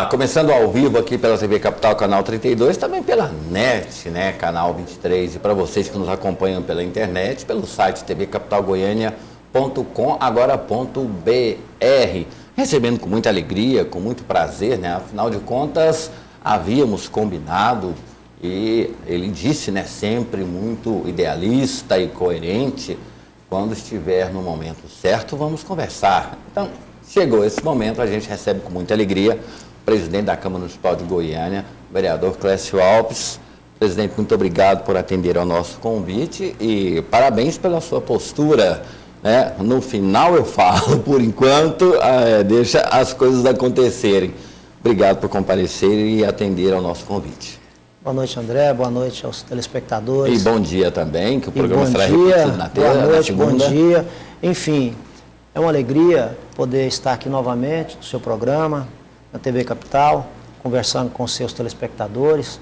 começando ao vivo aqui pela TV Capital, canal 32, também pela NET, né, canal 23, e para vocês que nos acompanham pela internet, pelo site tvcapitalgoiania.com, agora.br, recebendo com muita alegria, com muito prazer, né, afinal de contas, havíamos combinado, e ele disse, né, sempre muito idealista e coerente, quando estiver no momento certo, vamos conversar. Então, chegou esse momento, a gente recebe com muita alegria o presidente da Câmara Municipal de Goiânia, o vereador Clécio Alves. Presidente, muito obrigado por atender ao nosso convite e parabéns pela sua postura, né? No final eu falo, por enquanto, deixa as coisas acontecerem. Obrigado por comparecer e atender ao nosso convite. Boa noite, André. Boa noite aos telespectadores. E bom dia também, que o programa será repetido na segunda. Bom dia. Enfim, é uma alegria poder estar aqui novamente no seu programa, na TV Capital, conversando com os seus telespectadores.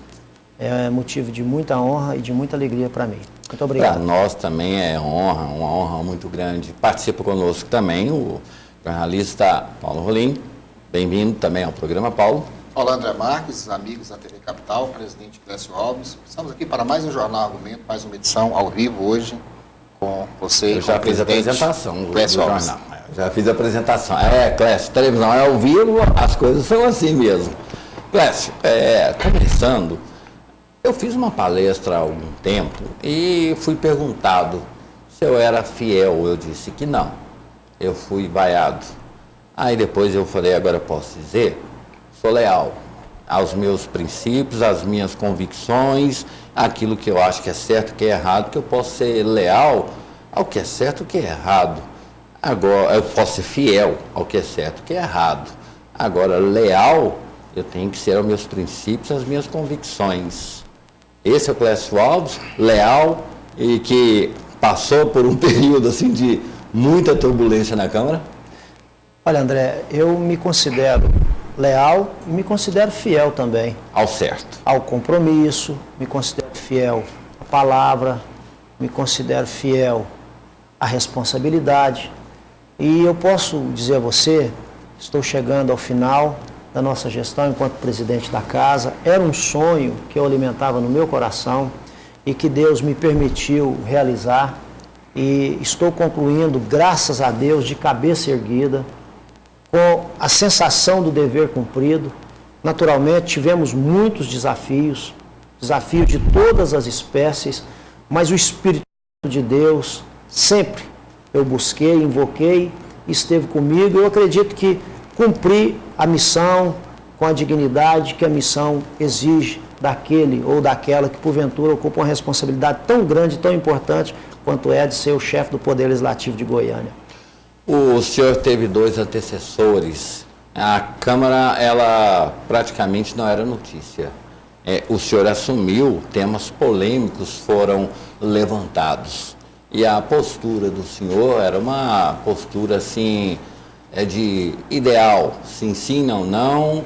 É motivo de muita honra e de muita alegria para mim. Muito obrigado. Para nós também é uma honra muito grande. Participa conosco também o jornalista Paulo Rolim. Bem-vindo também ao programa, Paulo. Olá, André Marques, amigos da TV Capital, presidente Clécio Alves. Estamos aqui para mais um Jornal Argumento, mais uma edição ao vivo hoje com você. Eu já fiz a apresentação do jornal. Já fiz a apresentação. Clécio, televisão é ao vivo, as coisas são assim mesmo. Clécio, começando, eu fiz uma palestra há algum tempo e fui perguntado se eu era fiel. Eu disse que não. Eu fui vaiado. Aí depois eu falei, agora posso dizer, sou leal aos meus princípios, às minhas convicções, aquilo que eu acho que é certo e que é errado, que eu posso ser leal ao que é certo e o que é errado. Agora, eu posso ser fiel ao que é certo e o que é errado. Agora, leal, eu tenho que ser aos meus princípios, às minhas convicções. Esse é o Clécio Alves, leal e que passou por um período assim de muita turbulência na Câmara. Olha, André, eu me considero leal e me considero fiel também. Ao certo. Ao compromisso, me considero fiel à palavra, me considero fiel à responsabilidade. E eu posso dizer a você, estou chegando ao final da nossa gestão enquanto presidente da casa. Era um sonho que eu alimentava no meu coração e que Deus me permitiu realizar. E estou concluindo, graças a Deus, de cabeça erguida, com a sensação do dever cumprido. Naturalmente, tivemos muitos desafios, desafio de todas as espécies, mas o Espírito de Deus sempre eu busquei, invoquei, esteve comigo. Eu acredito que cumpri a missão com a dignidade que a missão exige daquele ou daquela que porventura ocupa uma responsabilidade tão grande, tão importante, quanto é de ser o chefe do Poder Legislativo de Goiânia. O senhor teve 2 antecessores. A Câmara, ela praticamente não era notícia. O senhor assumiu, temas polêmicos foram levantados. E a postura do senhor era uma postura, assim, de ideal. Sim, não.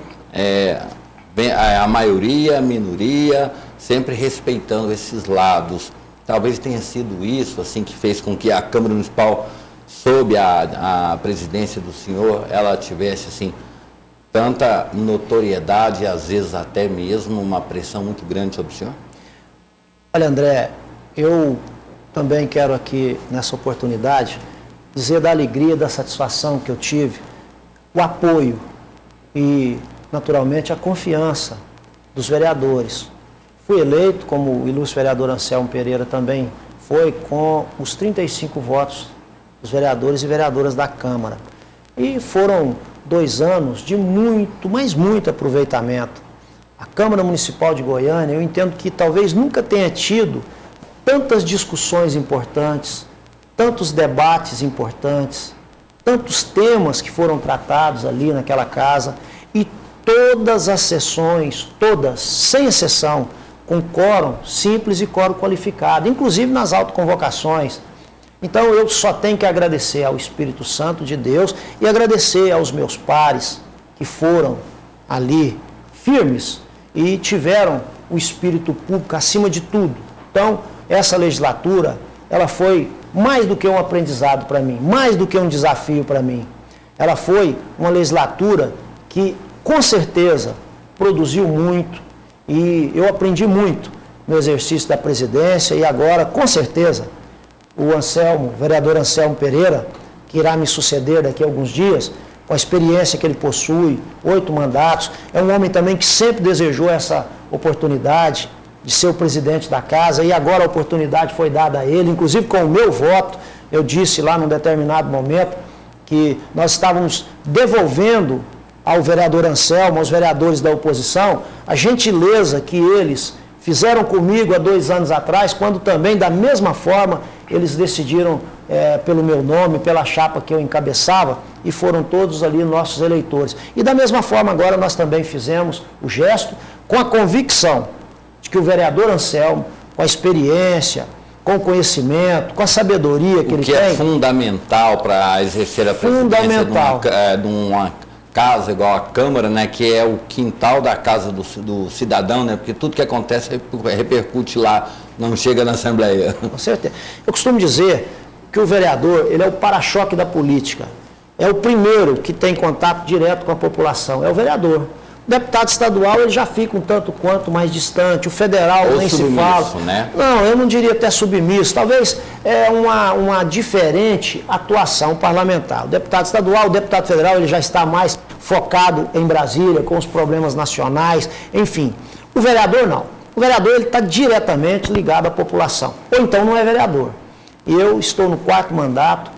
A maioria, a minoria, sempre respeitando esses lados. Talvez tenha sido isso, assim, que fez com que a Câmara Municipal, sob a presidência do senhor, ela tivesse, assim, tanta notoriedade e, às vezes, até mesmo uma pressão muito grande sobre o senhor? Olha, André, eu também quero aqui, nessa oportunidade, dizer da alegria, da satisfação que eu tive, o apoio e, naturalmente, a confiança dos vereadores. Fui eleito, como o ilustre vereador Anselmo Pereira também foi, com os 35 votos dos vereadores e vereadoras da Câmara. E foram 2 anos de muito, mas muito aproveitamento. A Câmara Municipal de Goiânia, eu entendo que talvez nunca tenha tido tantas discussões importantes, tantos debates importantes, tantos temas que foram tratados ali naquela casa, e todas as sessões, todas, sem exceção, com quórum simples e quórum qualificado, inclusive nas autoconvocações. Então eu só tenho que agradecer ao Espírito Santo de Deus e agradecer aos meus pares que foram ali firmes e tiveram o espírito público acima de tudo. Então, essa legislatura, ela foi mais do que um aprendizado para mim, mais do que um desafio para mim. Ela foi uma legislatura que com certeza produziu muito e eu aprendi muito no exercício da presidência e agora, com certeza, o vereador Anselmo Pereira, que irá me suceder daqui a alguns dias, com a experiência que ele possui, 8 mandatos, é um homem também que sempre desejou essa oportunidade de ser o presidente da casa e agora a oportunidade foi dada a ele, inclusive com o meu voto. Eu disse lá num determinado momento que nós estávamos devolvendo ao vereador Anselmo, aos vereadores da oposição, a gentileza que eles fizeram comigo há 2 anos atrás, quando também, da mesma forma, eles decidiram pelo meu nome, pela chapa que eu encabeçava, e foram todos ali nossos eleitores. E da mesma forma, agora nós também fizemos o gesto com a convicção de que o vereador Anselmo, com a experiência, com o conhecimento, com a sabedoria que ele tem... O que é fundamental para exercer a presidência de uma casa igual a Câmara, né, que é o quintal da casa do cidadão, né, porque tudo que acontece repercute lá, não chega na Assembleia. Com certeza. Eu costumo dizer que o vereador, ele é o para-choque da política. É o primeiro que tem contato direto com a população, é o vereador. O deputado estadual, ele já fica um tanto quanto mais distante, o federal ou nem se fala. Né? Não, eu não diria até submisso, talvez uma diferente atuação parlamentar. O deputado estadual, o deputado federal, ele já está mais focado em Brasília, com os problemas nacionais, enfim. O vereador não. O vereador, ele está diretamente ligado à população, ou então não é vereador. E eu estou no 4º mandato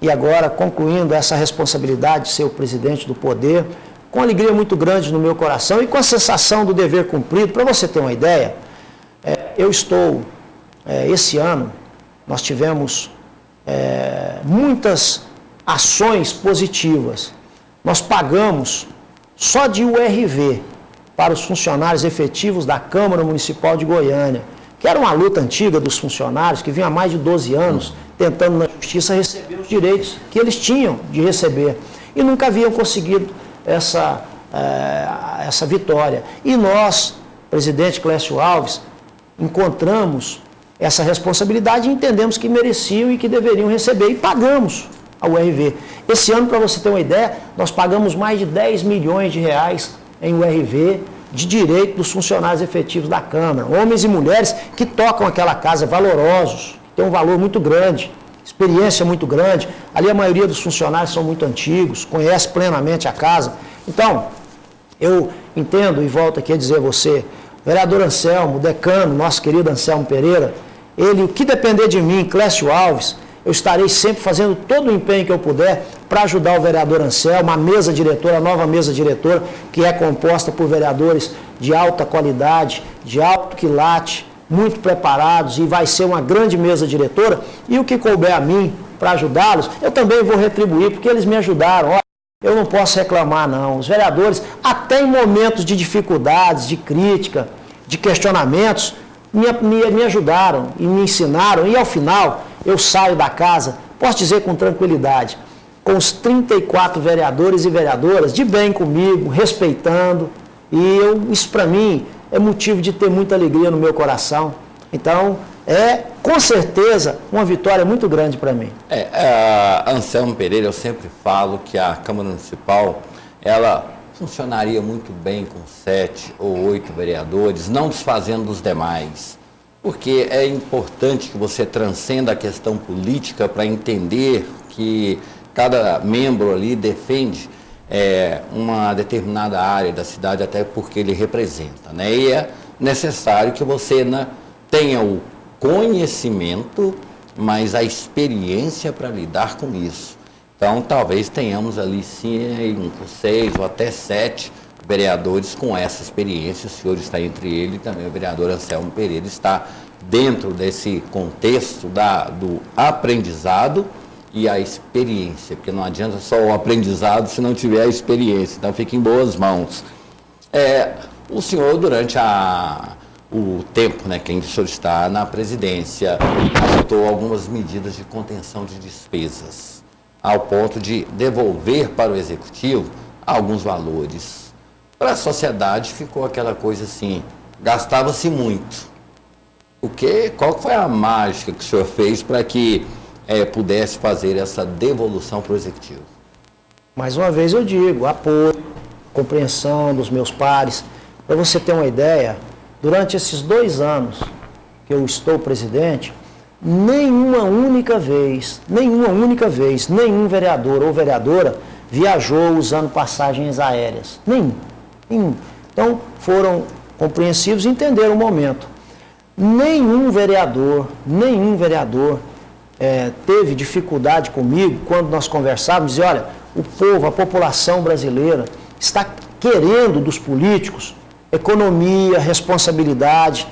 e agora concluindo essa responsabilidade de ser o presidente do poder, com alegria muito grande no meu coração e com a sensação do dever cumprido. Para você ter uma ideia, esse ano, nós tivemos muitas ações positivas. Nós pagamos só de URV para os funcionários efetivos da Câmara Municipal de Goiânia, que era uma luta antiga dos funcionários, que vinha há mais de 12 anos tentando na justiça receber os direitos que eles tinham de receber e nunca haviam conseguido essa vitória. E nós, presidente Clécio Alves, encontramos essa responsabilidade e entendemos que mereciam e que deveriam receber e pagamos a URV. Esse ano, para você ter uma ideia, nós pagamos mais de 10 milhões de reais em URV de direito dos funcionários efetivos da Câmara, homens e mulheres que tocam aquela casa, valorosos, que tem um valor muito grande, experiência muito grande. Ali a maioria dos funcionários são muito antigos, conhece plenamente a casa. Então, eu entendo e volto aqui a dizer a você, vereador Anselmo, decano, nosso querido Anselmo Pereira, ele, o que depender de mim, Clécio Alves, eu estarei sempre fazendo todo o empenho que eu puder para ajudar o vereador Anselmo, a mesa diretora, a nova mesa diretora, que é composta por vereadores de alta qualidade, de alto quilate, muito preparados, e vai ser uma grande mesa diretora. E o que couber a mim para ajudá-los, eu também vou retribuir, porque eles me ajudaram. Olha, eu não posso reclamar, não. Os vereadores, até em momentos de dificuldades, de crítica, de questionamentos, me ajudaram e me ensinaram. E ao final, eu saio da casa, posso dizer com tranquilidade, com os 34 vereadores e vereadoras, de bem comigo, respeitando. E isso para mim é motivo de ter muita alegria no meu coração. Então, com certeza uma vitória muito grande para mim. Anselmo Pereira, eu sempre falo que a Câmara Municipal, ela funcionaria muito bem com 7 ou 8 vereadores, não desfazendo dos demais. Porque é importante que você transcenda a questão política para entender que cada membro ali defende uma determinada área da cidade, até porque ele representa, né? E é necessário que você tenha o conhecimento, mas a experiência para lidar com isso. Então, talvez tenhamos ali 5, 6 ou até 7 vereadores com essa experiência. O senhor está entre eles e também o vereador Anselmo Pereira está dentro desse contexto do aprendizado e a experiência, porque não adianta só o aprendizado se não tiver a experiência, então fica em boas mãos. O senhor, durante o tempo, né, que o senhor está na presidência, adotou algumas medidas de contenção de despesas, ao ponto de devolver para o executivo alguns valores. Para a sociedade ficou aquela coisa assim, gastava-se muito. Qual foi a mágica que o senhor fez para que pudesse fazer essa devolução para o executivo? Mais uma vez eu digo, apoio, compreensão dos meus pares. Para você ter uma ideia, durante esses 2 anos que eu estou presidente, nenhuma única vez, nenhum vereador ou vereadora viajou usando passagens aéreas. Nenhum. Então, foram compreensivos e entenderam o momento. Nenhum vereador teve dificuldade comigo quando nós conversávamos, dizia, olha, o povo, a população brasileira está querendo dos políticos economia, responsabilidade,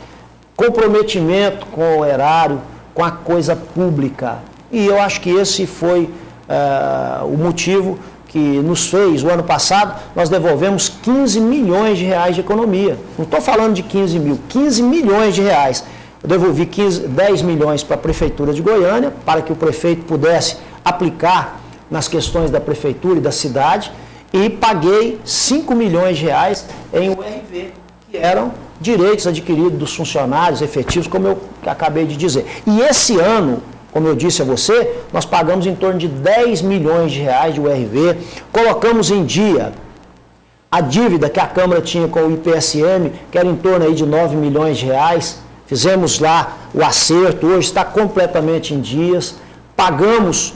comprometimento com o erário, com a coisa pública. E eu acho que esse foi o motivo que nos fez, o ano passado, nós devolvemos 15 milhões de reais de economia. Não estou falando de 15 mil, 15 milhões de reais. Eu devolvi 10 milhões para a Prefeitura de Goiânia, para que o prefeito pudesse aplicar nas questões da Prefeitura e da cidade, e paguei 5 milhões de reais em URV, que eram direitos adquiridos dos funcionários efetivos, como eu acabei de dizer. E esse ano, como eu disse a você, nós pagamos em torno de 10 milhões de reais de URV, colocamos em dia a dívida que a Câmara tinha com o IPSM, que era em torno aí de 9 milhões de reais, fizemos lá o acerto, hoje está completamente em dias, pagamos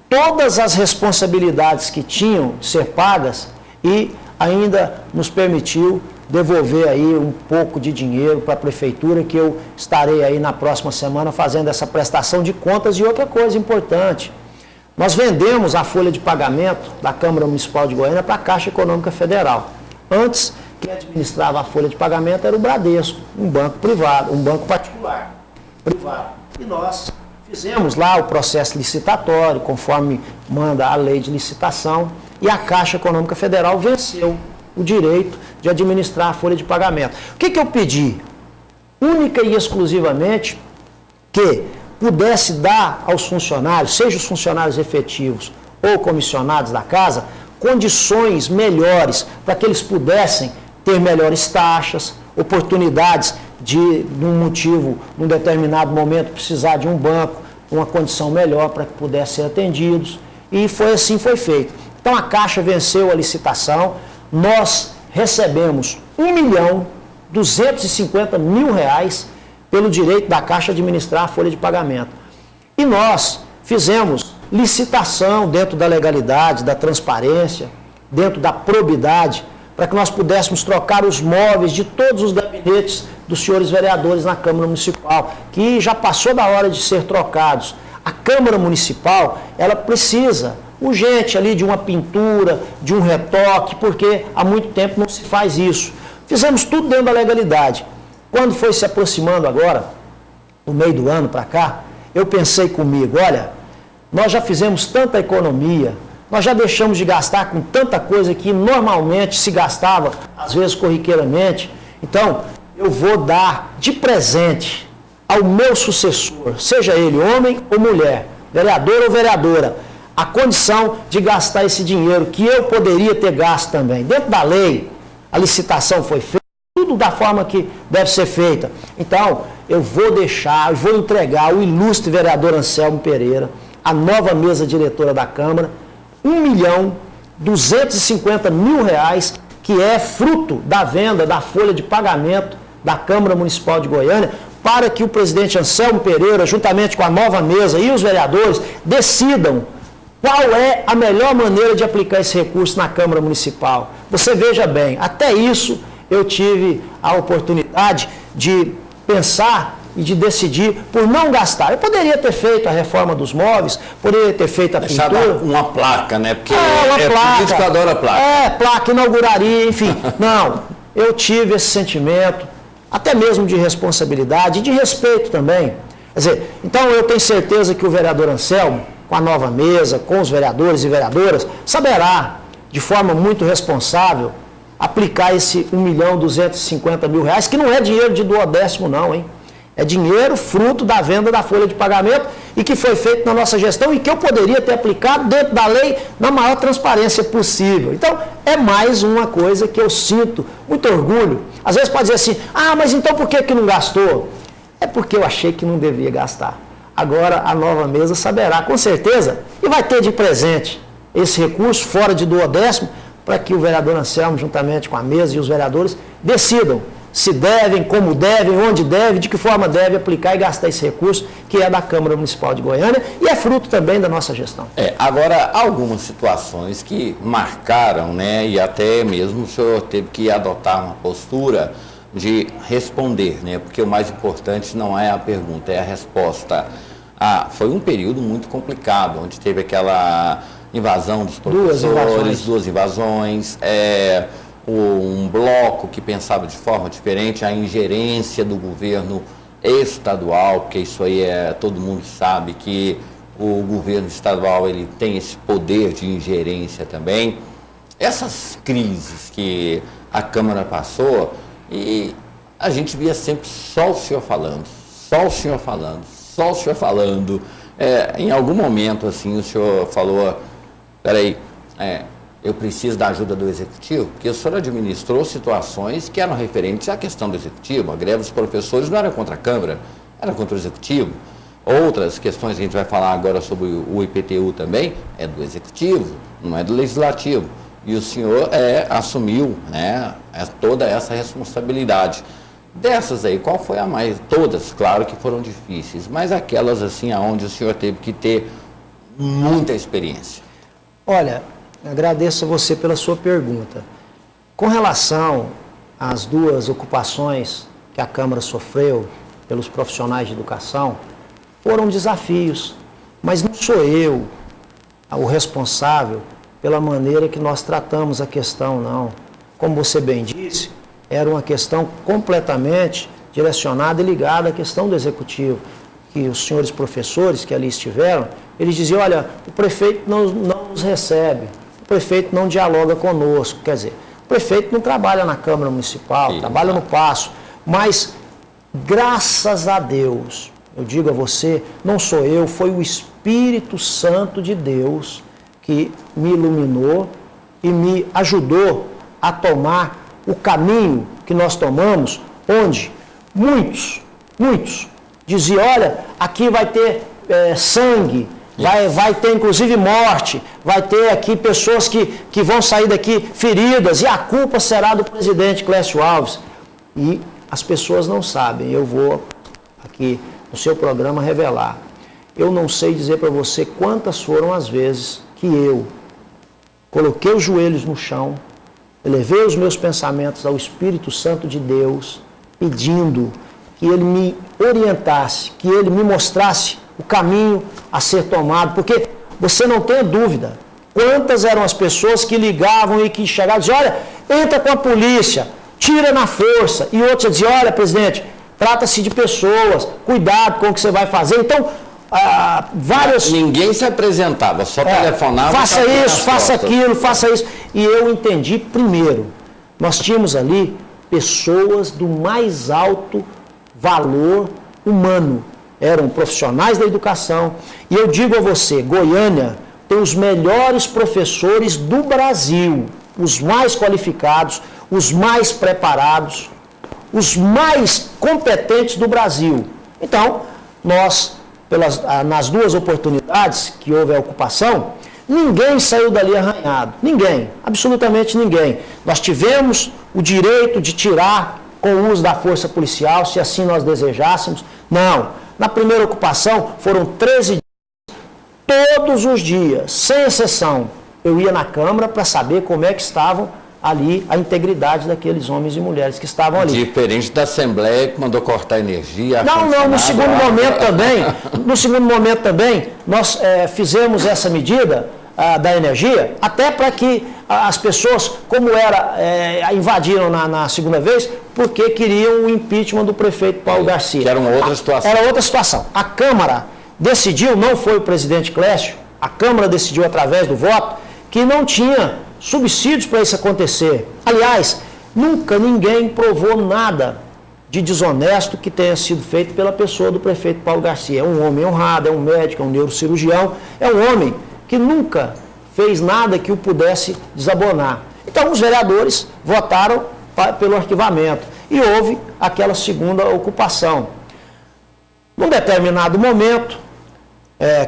todas as responsabilidades que tinham de ser pagas e ainda nos permitiu devolver aí um pouco de dinheiro para a Prefeitura, que eu estarei aí na próxima semana fazendo essa prestação de contas. E outra coisa importante, nós vendemos a folha de pagamento da Câmara Municipal de Goiânia para a Caixa Econômica Federal. Antes, quem administrava a folha de pagamento era o Bradesco, um banco privado, um banco particular, privado. E nós fizemos lá o processo licitatório, conforme manda a lei de licitação, e a Caixa Econômica Federal venceu o direito de administrar a folha de pagamento. O que eu pedi? Única e exclusivamente que pudesse dar aos funcionários, seja os funcionários efetivos ou comissionados da casa, condições melhores para que eles pudessem ter melhores taxas, oportunidades de, num determinado momento, precisar de um banco, uma condição melhor para que pudessem ser atendidos. E foi assim, foi feito. Então a Caixa venceu a licitação, nós recebemos R$1.250.000 pelo direito da Caixa administrar a folha de pagamento. E nós fizemos licitação dentro da legalidade, da transparência, dentro da probidade, para que nós pudéssemos trocar os móveis de todos os gabinetes dos senhores vereadores na Câmara Municipal, que já passou da hora de ser trocados. A Câmara Municipal, ela precisa urgente ali de uma pintura, de um retoque, porque há muito tempo não se faz isso. Fizemos tudo dentro da legalidade. Quando foi se aproximando agora, no meio do ano para cá, eu pensei comigo, olha, nós já fizemos tanta economia, nós já deixamos de gastar com tanta coisa que normalmente se gastava, às vezes corriqueiramente. Então, eu vou dar de presente ao meu sucessor, seja ele homem ou mulher, vereador ou vereadora, a condição de gastar esse dinheiro que eu poderia ter gasto também. Dentro da lei, a licitação foi feita, tudo da forma que deve ser feita. Então, eu vou entregar ao ilustre vereador Anselmo Pereira, a nova mesa diretora da Câmara, R$1.250.000, que é fruto da venda da folha de pagamento da Câmara Municipal de Goiânia, para que o presidente Anselmo Pereira, juntamente com a nova mesa e os vereadores, decidam qual é a melhor maneira de aplicar esse recurso na Câmara Municipal. Você veja bem, até isso eu tive a oportunidade de pensar e de decidir por não gastar. Eu poderia ter feito a reforma dos móveis, poderia ter feito a pintura. Uma placa, né? Porque uma placa. Político adora placa. Placa, inauguraria, enfim. Não, eu tive esse sentimento, até mesmo de responsabilidade e de respeito também. Quer dizer, então eu tenho certeza que o vereador Anselmo, com a nova mesa, com os vereadores e vereadoras, saberá, de forma muito responsável, aplicar esse R$1.250.000, que não é dinheiro de duodécimo não, hein? É dinheiro fruto da venda da folha de pagamento e que foi feito na nossa gestão e que eu poderia ter aplicado dentro da lei na maior transparência possível. Então, é mais uma coisa que eu sinto muito orgulho. Às vezes pode dizer assim, mas então por que não gastou? É porque eu achei que não devia gastar. Agora a nova mesa saberá, com certeza, e vai ter de presente esse recurso fora de duodécimo para que o vereador Anselmo, juntamente com a mesa e os vereadores, decidam se devem, como devem, onde devem, de que forma devem aplicar e gastar esse recurso, que é da Câmara Municipal de Goiânia e é fruto também da nossa gestão. Agora, algumas situações que marcaram, né, e até mesmo o senhor teve que adotar uma postura de responder, né, porque o mais importante não é a pergunta, é a resposta. Foi um período muito complicado, onde teve aquela invasão dos professores, duas invasões, um bloco que pensava de forma diferente, a ingerência do governo estadual, porque isso aí todo mundo sabe que o governo estadual ele tem esse poder de ingerência também. Essas crises que a Câmara passou, e a gente via sempre só o senhor falando, só o senhor falando, só o senhor falando. Em algum momento, assim, o senhor falou, peraí, eu preciso da ajuda do Executivo, porque o senhor administrou situações que eram referentes à questão do Executivo. A greve dos professores não era contra a Câmara, era contra o Executivo. Outras questões que a gente vai falar agora sobre o IPTU também, é do Executivo, não é do Legislativo. E o senhor assumiu, né, toda essa responsabilidade. Dessas aí, qual foi a mais? Todas, claro que foram difíceis, mas aquelas assim, aonde o senhor teve que ter muita experiência. Olha, agradeço a você pela sua pergunta. Com relação às duas ocupações que a Câmara sofreu pelos profissionais de educação, foram desafios, mas não sou eu o responsável pela maneira que nós tratamos a questão, não. Como você bem disse, era uma questão completamente direcionada e ligada à questão do Executivo, que os senhores professores que ali estiveram, eles diziam, olha, o prefeito não nos recebe, o prefeito não dialoga conosco, quer dizer, o prefeito não trabalha na Câmara Municipal, trabalha no Paço, mas graças a Deus, eu digo a você, não sou eu, foi o Espírito Santo de Deus que me iluminou e me ajudou a tomar o caminho que nós tomamos, onde muitos diziam, olha, aqui vai ter sangue, vai ter inclusive morte, vai ter aqui pessoas que vão sair daqui feridas e a culpa será do presidente Clécio Alves. E as pessoas não sabem, eu vou aqui no seu programa revelar. Eu não sei dizer para você quantas foram as vezes que eu coloquei os joelhos no chão, elevei os meus pensamentos ao Espírito Santo de Deus, pedindo que Ele me orientasse, que Ele me mostrasse o caminho a ser tomado, porque você não tem dúvida, quantas eram as pessoas que ligavam e que chegavam e diziam, olha, entra com a polícia, tira na força, e outros diziam, olha, presidente, trata-se de pessoas, cuidado com o que você vai fazer. Então, várias... Ninguém se apresentava, só telefonava. Faça isso, faça aquilo, faça isso. E eu entendi primeiro, nós tínhamos ali pessoas do mais alto valor humano. Eram profissionais da educação. E eu digo a você, Goiânia tem os melhores professores do Brasil, os mais qualificados, os mais preparados, os mais competentes do Brasil. Então, nós, nas duas oportunidades que houve a ocupação, ninguém saiu dali arranhado. Ninguém, absolutamente ninguém. Nós tivemos o direito de tirar com o uso da força policial, se assim nós desejássemos. Não. Na primeira ocupação, foram 13 dias, todos os dias, sem exceção, eu ia na Câmara para saber como é que estavam ali a integridade daqueles homens e mulheres que estavam ali. Diferente da Assembleia que mandou cortar energia. Não, no segundo momento também, nós fizemos essa medida da energia, até para que as pessoas, como invadiram na segunda vez, porque queriam o impeachment do prefeito Paulo Garcia. Que era uma outra situação. Era outra situação. A Câmara decidiu, não foi o presidente Clécio, a Câmara decidiu através do voto, que não tinha subsídios para isso acontecer. Aliás, nunca ninguém provou nada de desonesto que tenha sido feito pela pessoa do prefeito Paulo Garcia. É um homem honrado, é um médico, é um neurocirurgião, é um homem que nunca fez nada que o pudesse desabonar. Então, os vereadores votaram pelo arquivamento e houve aquela segunda ocupação. Num determinado momento,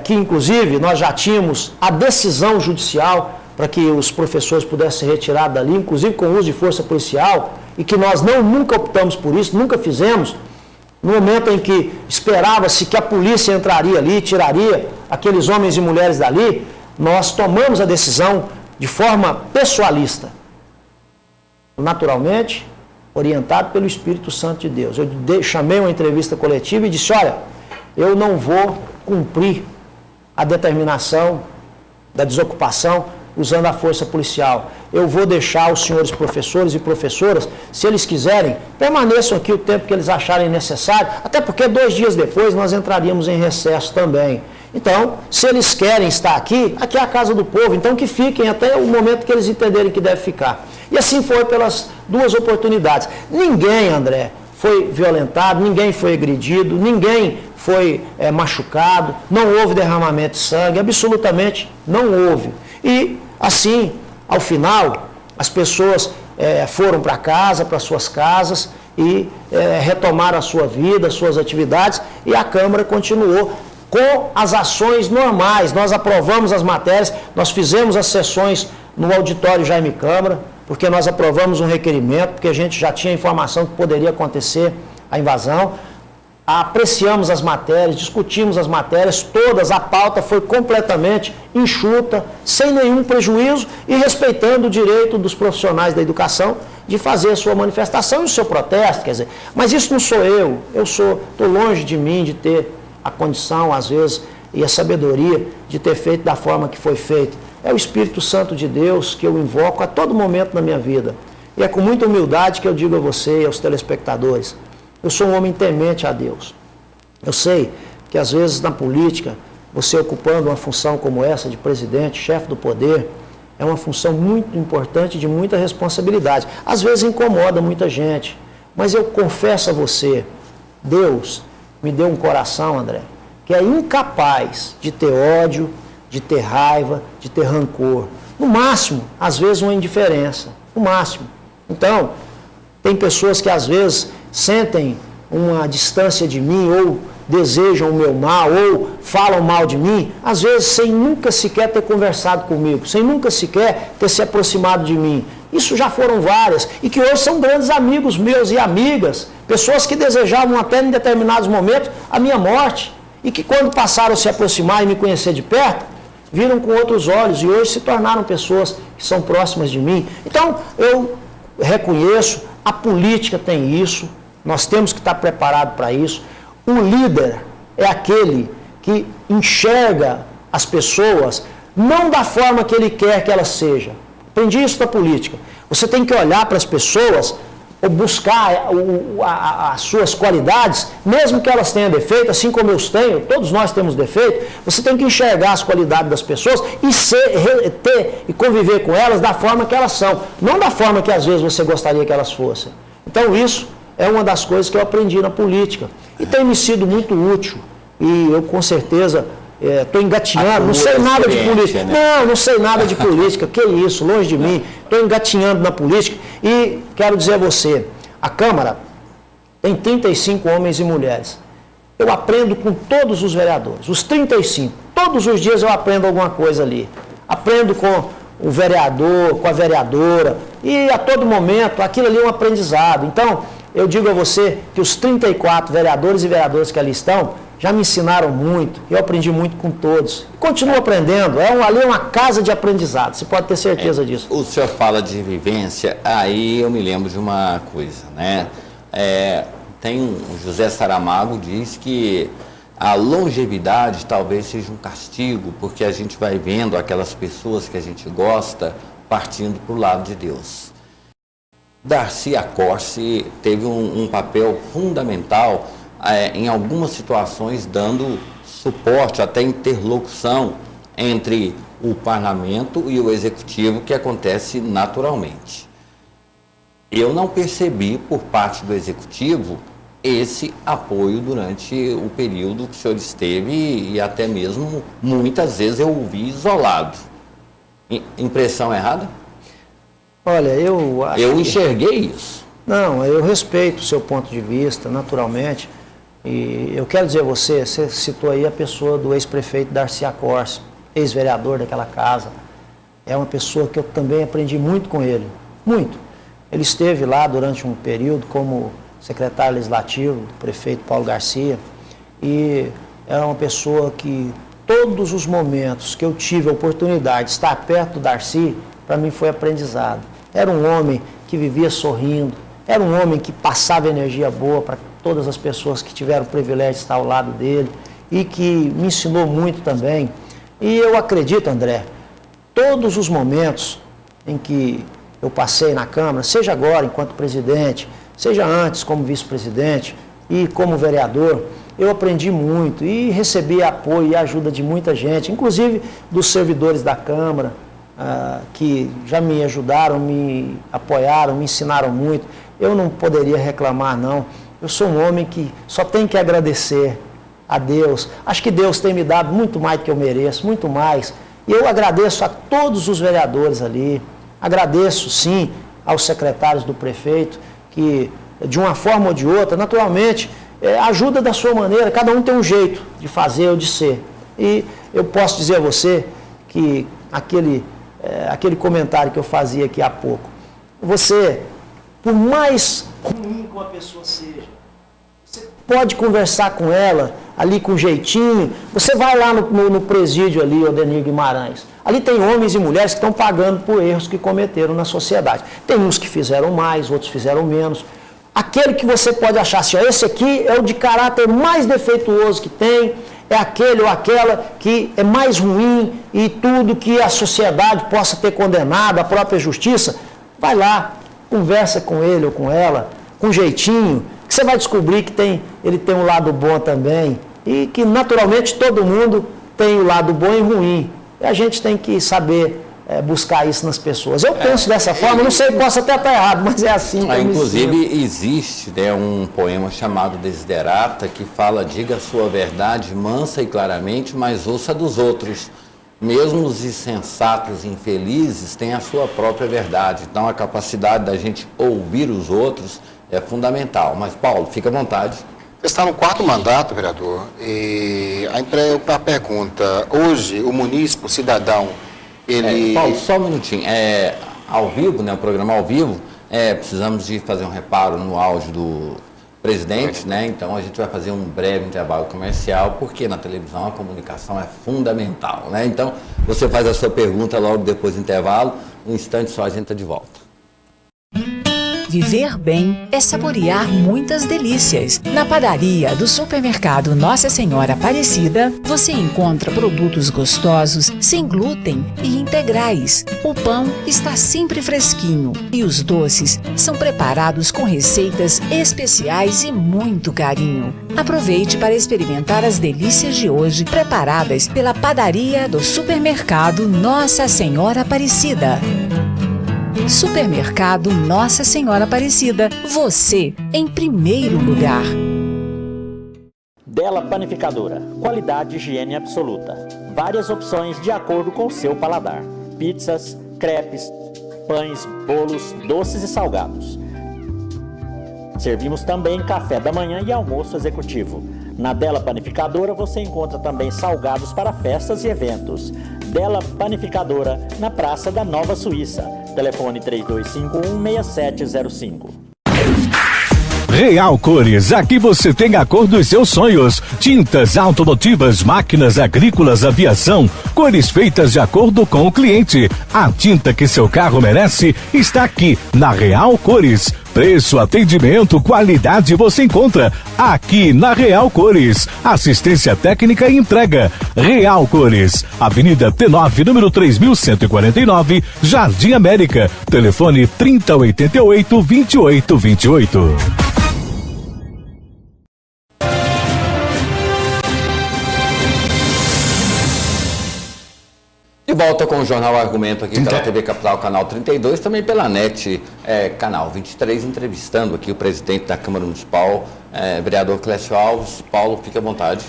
que inclusive nós já tínhamos a decisão judicial para que os professores pudessem ser retirados dali, inclusive com o uso de força policial, e que nós nunca optamos por isso, nunca fizemos. No momento em que esperava-se que a polícia entraria ali, tiraria aqueles homens e mulheres dali, nós tomamos a decisão de forma pessoalista, naturalmente, orientado pelo Espírito Santo de Deus. Eu chamei uma entrevista coletiva e disse, olha, eu não vou cumprir a determinação da desocupação usando a força policial. Eu vou deixar os senhores professores e professoras, se eles quiserem, permaneçam aqui o tempo que eles acharem necessário, até porque 2 dias depois nós entraríamos em recesso também. Então, se eles querem estar aqui, aqui é a casa do povo, então que fiquem até o momento que eles entenderem que deve ficar. E assim foi pelas 2 oportunidades. Ninguém, André, foi violentado, ninguém foi agredido, ninguém foi machucado, não houve derramamento de sangue, absolutamente não houve. E, assim, ao final, as pessoas foram para casa, para suas casas e retomaram a sua vida, as suas atividades, e a Câmara continuou com as ações normais. Nós aprovamos as matérias, nós fizemos as sessões no auditório Jaime Câmara, porque nós aprovamos um requerimento, porque a gente já tinha informação que poderia acontecer a invasão. Apreciamos as matérias, discutimos as matérias, todas, a pauta foi completamente enxuta, sem nenhum prejuízo e respeitando o direito dos profissionais da educação de fazer a sua manifestação e o seu protesto, quer dizer. Mas isso não sou eu estou longe de mim de ter a condição, às vezes, e a sabedoria de ter feito da forma que foi feito. É o Espírito Santo de Deus que eu invoco a todo momento na minha vida. E é com muita humildade que eu digo a você e aos telespectadores, eu sou um homem temente a Deus. Eu sei que às vezes na política, você ocupando uma função como essa de presidente, chefe do poder, é uma função muito importante, de muita responsabilidade. Às vezes incomoda muita gente, mas eu confesso a você, Deus me deu um coração, André, que é incapaz de ter ódio, de ter raiva, de ter rancor. No máximo, às vezes uma indiferença, no máximo. Então, tem pessoas que às vezes sentem uma distância de mim, ou desejam o meu mal, ou falam mal de mim, às vezes sem nunca sequer ter conversado comigo, sem nunca sequer ter se aproximado de mim. Isso já foram várias, e que hoje são grandes amigos meus e amigas, pessoas que desejavam até em determinados momentos a minha morte, e que quando passaram a se aproximar e me conhecer de perto, viram com outros olhos, e hoje se tornaram pessoas que são próximas de mim. Então, eu reconheço, a política tem isso, nós temos que estar preparados para isso. O líder é aquele que enxerga as pessoas não da forma que ele quer que elas sejam. Aprendi isso da política. Você tem que olhar para as pessoas, ou buscar as suas qualidades, mesmo que elas tenham defeito, assim como eu tenho, todos nós temos defeito, você tem que enxergar as qualidades das pessoas e ter e conviver com elas da forma que elas são, não da forma que às vezes você gostaria que elas fossem. Então isso é uma das coisas que eu aprendi na política. E tem me sido muito útil. E eu, com certeza, estou engatinhando. Não sei nada de política. Né? Não sei nada de política. Que isso, longe de mim. Estou engatinhando na política. E quero dizer a você, a Câmara tem 35 homens e mulheres. Eu aprendo com todos os vereadores, os 35. Todos os dias eu aprendo alguma coisa ali. Aprendo com o vereador, com a vereadora. E a todo momento, aquilo ali é um aprendizado. Então, eu digo a você que os 34 vereadores e vereadoras que ali estão já me ensinaram muito, eu aprendi muito com todos. E continuo aprendendo, ali é uma casa de aprendizado, você pode ter certeza disso. O senhor fala de vivência, aí eu me lembro de uma coisa, né? Tem o José Saramago diz que a longevidade talvez seja um castigo, porque a gente vai vendo aquelas pessoas que a gente gosta partindo para o lado de Deus. Darcy Accorsi teve um papel fundamental em algumas situações, dando suporte, até interlocução entre o parlamento e o executivo, que acontece naturalmente. Eu não percebi por parte do executivo esse apoio durante o período que o senhor esteve, e até mesmo muitas vezes eu o vi isolado. Impressão errada? Olha, eu acho eu enxerguei isso. Não, eu respeito o seu ponto de vista, naturalmente. E eu quero dizer a você citou aí a pessoa do ex-prefeito Darcy Accorsi, ex-vereador daquela casa. é uma pessoa que eu também aprendi muito com ele, muito. Ele esteve lá durante um período como secretário legislativo do prefeito Paulo Garcia e era uma pessoa que todos os momentos que eu tive a oportunidade de estar perto do Darcy, para mim foi aprendizado. Era um homem que vivia sorrindo, era um homem que passava energia boa para todas as pessoas que tiveram o privilégio de estar ao lado dele e que me ensinou muito também. E eu acredito, André, todos os momentos em que eu passei na Câmara, seja agora enquanto presidente, seja antes como vice-presidente e como vereador, eu aprendi muito e recebi apoio e ajuda de muita gente, inclusive dos servidores da Câmara, que já me ajudaram, me apoiaram, me ensinaram muito. Eu não poderia reclamar, não. Eu sou um homem que só tem que agradecer a Deus. Acho que Deus tem me dado muito mais do que eu mereço, muito mais. E eu agradeço a todos os vereadores ali, agradeço, sim, aos secretários do prefeito, que, de uma forma ou de outra, naturalmente, ajuda da sua maneira, cada um tem um jeito de fazer ou de ser. E eu posso dizer a você que aquele comentário que eu fazia aqui há pouco, você, por mais ruim que uma pessoa seja, você pode conversar com ela ali com jeitinho, você vai lá no presídio ali, Odenir Guimarães, ali tem homens e mulheres que estão pagando por erros que cometeram na sociedade. Tem uns que fizeram mais, outros fizeram menos. Aquele que você pode achar assim, ó, esse aqui é o de caráter mais defeituoso que tem, é aquele ou aquela que é mais ruim e tudo que a sociedade possa ter condenado, a própria justiça, vai lá, conversa com ele ou com ela, com jeitinho, que você vai descobrir que ele tem um lado bom também e que naturalmente todo mundo tem o lado bom e ruim. E a gente tem que saber buscar isso nas pessoas. Eu penso dessa forma, não sei, posso até estar errado, mas é assim que eu inclusive, existe um poema chamado Desiderata, que fala, diga a sua verdade mansa e claramente, mas ouça dos outros. Mesmo os insensatos e infelizes têm a sua própria verdade. Então, a capacidade da gente ouvir os outros é fundamental. Mas, Paulo, fica à vontade. Você está no 4º mandato, vereador, e a pergunta, hoje, o munícipe, o cidadão, ele... Paulo, só um minutinho. Ao vivo, o programa ao vivo, precisamos de fazer um reparo no áudio do presidente, Então a gente vai fazer um breve intervalo comercial, porque na televisão a comunicação é fundamental, Então você faz a sua pergunta logo depois do intervalo, um instante só a gente está de volta. Viver bem é saborear muitas delícias. Na padaria do supermercado Nossa Senhora Aparecida, você encontra produtos gostosos, sem glúten e integrais. O pão está sempre fresquinho e os doces são preparados com receitas especiais e muito carinho. Aproveite para experimentar as delícias de hoje, preparadas pela padaria do supermercado Nossa Senhora Aparecida. Supermercado Nossa Senhora Aparecida, você em primeiro lugar. Della Panificadora, qualidade e higiene absoluta. Várias opções de acordo com o seu paladar. Pizzas, crepes, pães, bolos, doces e salgados. Servimos também café da manhã e almoço executivo. Na Della Panificadora você encontra também salgados para festas e eventos. Della Panificadora, na Praça da Nova Suíça. Telefone 3251-6705. Real Cores, aqui você tem a cor dos seus sonhos. Tintas automotivas, máquinas agrícolas, aviação, cores feitas de acordo com o cliente. A tinta que seu carro merece está aqui na Real Cores. Preço, atendimento, qualidade você encontra aqui na Real Cores. Assistência técnica e entrega. Real Cores, Avenida T9, número 3149, Jardim América. Telefone 3088-2828. De volta com o Jornal Argumento aqui pela TV Capital, canal 32, também pela NET, canal 23, entrevistando aqui o presidente da Câmara Municipal, vereador Clécio Alves. Paulo, fique à vontade.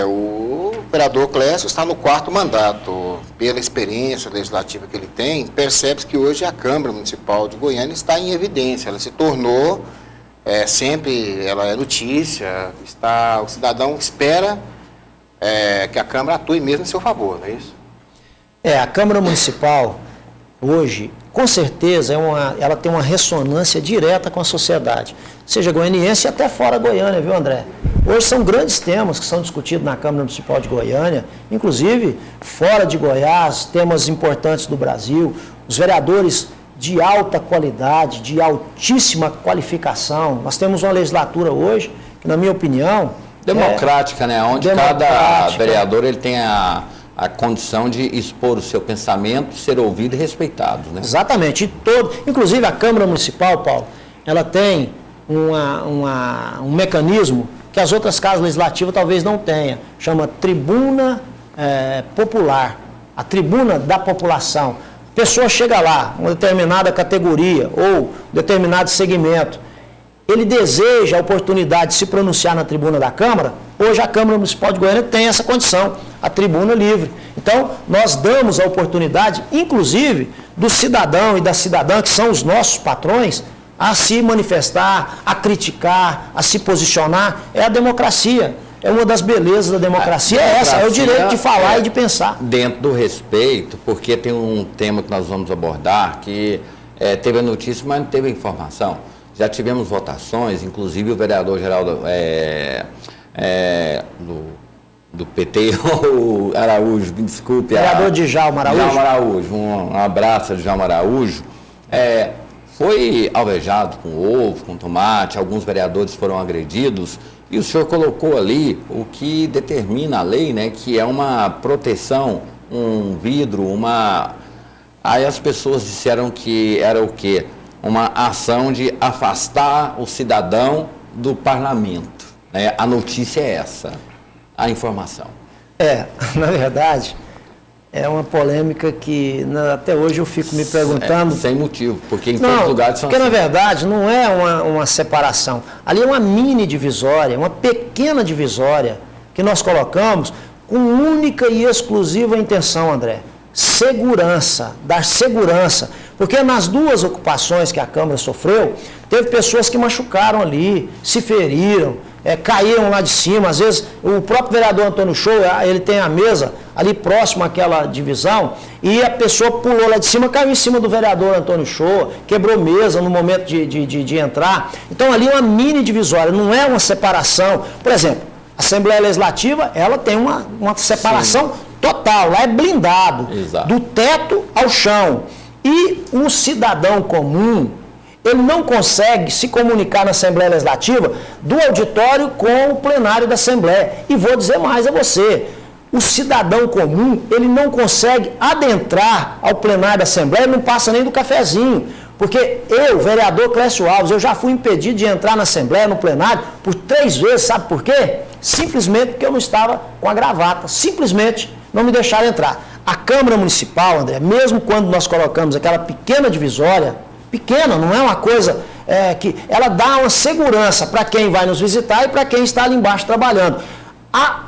O vereador Clécio está no 4º mandato. Pela experiência legislativa que ele tem, percebe-se que hoje a Câmara Municipal de Goiânia está em evidência. Ela se tornou, sempre ela é notícia, o cidadão espera que a Câmara atue mesmo em seu favor, não é isso? A Câmara Municipal, hoje, com certeza, ela tem uma ressonância direta com a sociedade, seja goianiense e até fora Goiânia, viu, André? Hoje são grandes temas que são discutidos na Câmara Municipal de Goiânia, inclusive fora de Goiás, temas importantes do Brasil, os vereadores de alta qualidade, de altíssima qualificação. Nós temos uma legislatura hoje que, na minha opinião... democrática, né? Onde cada vereador ele tem a condição de expor o seu pensamento, ser ouvido e respeitado, né? Exatamente. Inclusive a Câmara Municipal, Paulo, ela tem um mecanismo que as outras casas legislativas talvez não tenham. Chama tribuna popular, a tribuna da população. A pessoa chega lá, uma determinada categoria ou um determinado segmento, ele deseja a oportunidade de se pronunciar na tribuna da Câmara. Hoje a Câmara Municipal de Goiânia tem essa condição, a tribuna livre. Então, nós damos a oportunidade, inclusive, do cidadão e da cidadã, que são os nossos patrões, a se manifestar, a criticar, a se posicionar. É a democracia. É uma das belezas da democracia, é o direito de falar e de pensar. Dentro do respeito, porque tem um tema que nós vamos abordar, que teve a notícia, mas não teve a informação. Já tivemos votações, inclusive o vereador Geraldo do PT, o Araújo, me desculpe. Vereador Djalma Araújo. Djalma Araújo, um abraço a Djalma Araújo. Foi alvejado com ovo, com tomate, alguns vereadores foram agredidos, e o senhor colocou ali o que determina a lei, né, que é uma proteção, um vidro, Aí as pessoas disseram que era o quê? Uma ação de afastar o cidadão do parlamento. Né? A notícia é essa, a informação. Na verdade, é uma polêmica que até hoje eu fico me perguntando... sem motivo, porque em todos os lugares são porque assim. Na verdade não é uma separação. Ali é uma mini divisória, uma pequena divisória que nós colocamos com única e exclusiva intenção, André. Segurança, dar segurança. Porque nas duas ocupações que a Câmara sofreu, teve pessoas que machucaram ali, se feriram, caíram lá de cima. Às vezes, o próprio vereador Antônio Show, ele tem a mesa ali próximo àquela divisão, e a pessoa pulou lá de cima, caiu em cima do vereador Antônio Show, quebrou mesa no momento de entrar. Então, ali é uma mini divisória, não é uma separação. Por exemplo, a Assembleia Legislativa, ela tem uma separação total, lá é blindado, Exato. Do teto ao chão. E o cidadão comum, ele não consegue se comunicar na Assembleia Legislativa do auditório com o plenário da Assembleia. E vou dizer mais a você, o cidadão comum, ele não consegue adentrar ao plenário da Assembleia, ele não passa nem do cafezinho. Porque eu, vereador Clécio Alves, eu já fui impedido de entrar na Assembleia, no plenário, por 3 vezes, sabe por quê? Simplesmente porque eu não estava com a gravata, simplesmente não me deixaram entrar. A Câmara Municipal, André, mesmo quando nós colocamos aquela pequena divisória, pequena, não é uma coisa que... Ela dá uma segurança para quem vai nos visitar e para quem está ali embaixo trabalhando.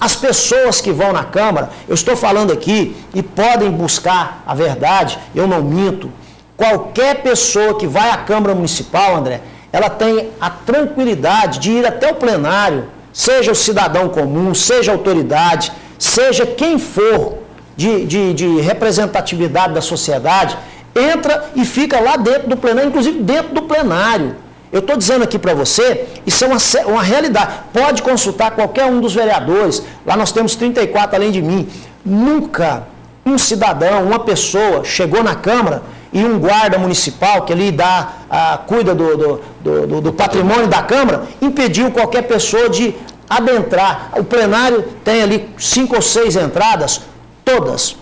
As pessoas que vão na Câmara, eu estou falando aqui, e podem buscar a verdade, eu não minto, qualquer pessoa que vai à Câmara Municipal, André, ela tem a tranquilidade de ir até o plenário, seja o cidadão comum, seja a autoridade, seja quem for de representatividade da sociedade, entra e fica lá dentro do plenário, inclusive dentro do plenário. Eu estou dizendo aqui para você, isso é uma realidade. Pode consultar qualquer um dos vereadores, lá nós temos 34 além de mim. Nunca um cidadão, uma pessoa chegou na Câmara e um guarda municipal que ali cuida do patrimônio da Câmara, impediu qualquer pessoa de adentrar. O plenário tem ali 5 ou 6 entradas, todas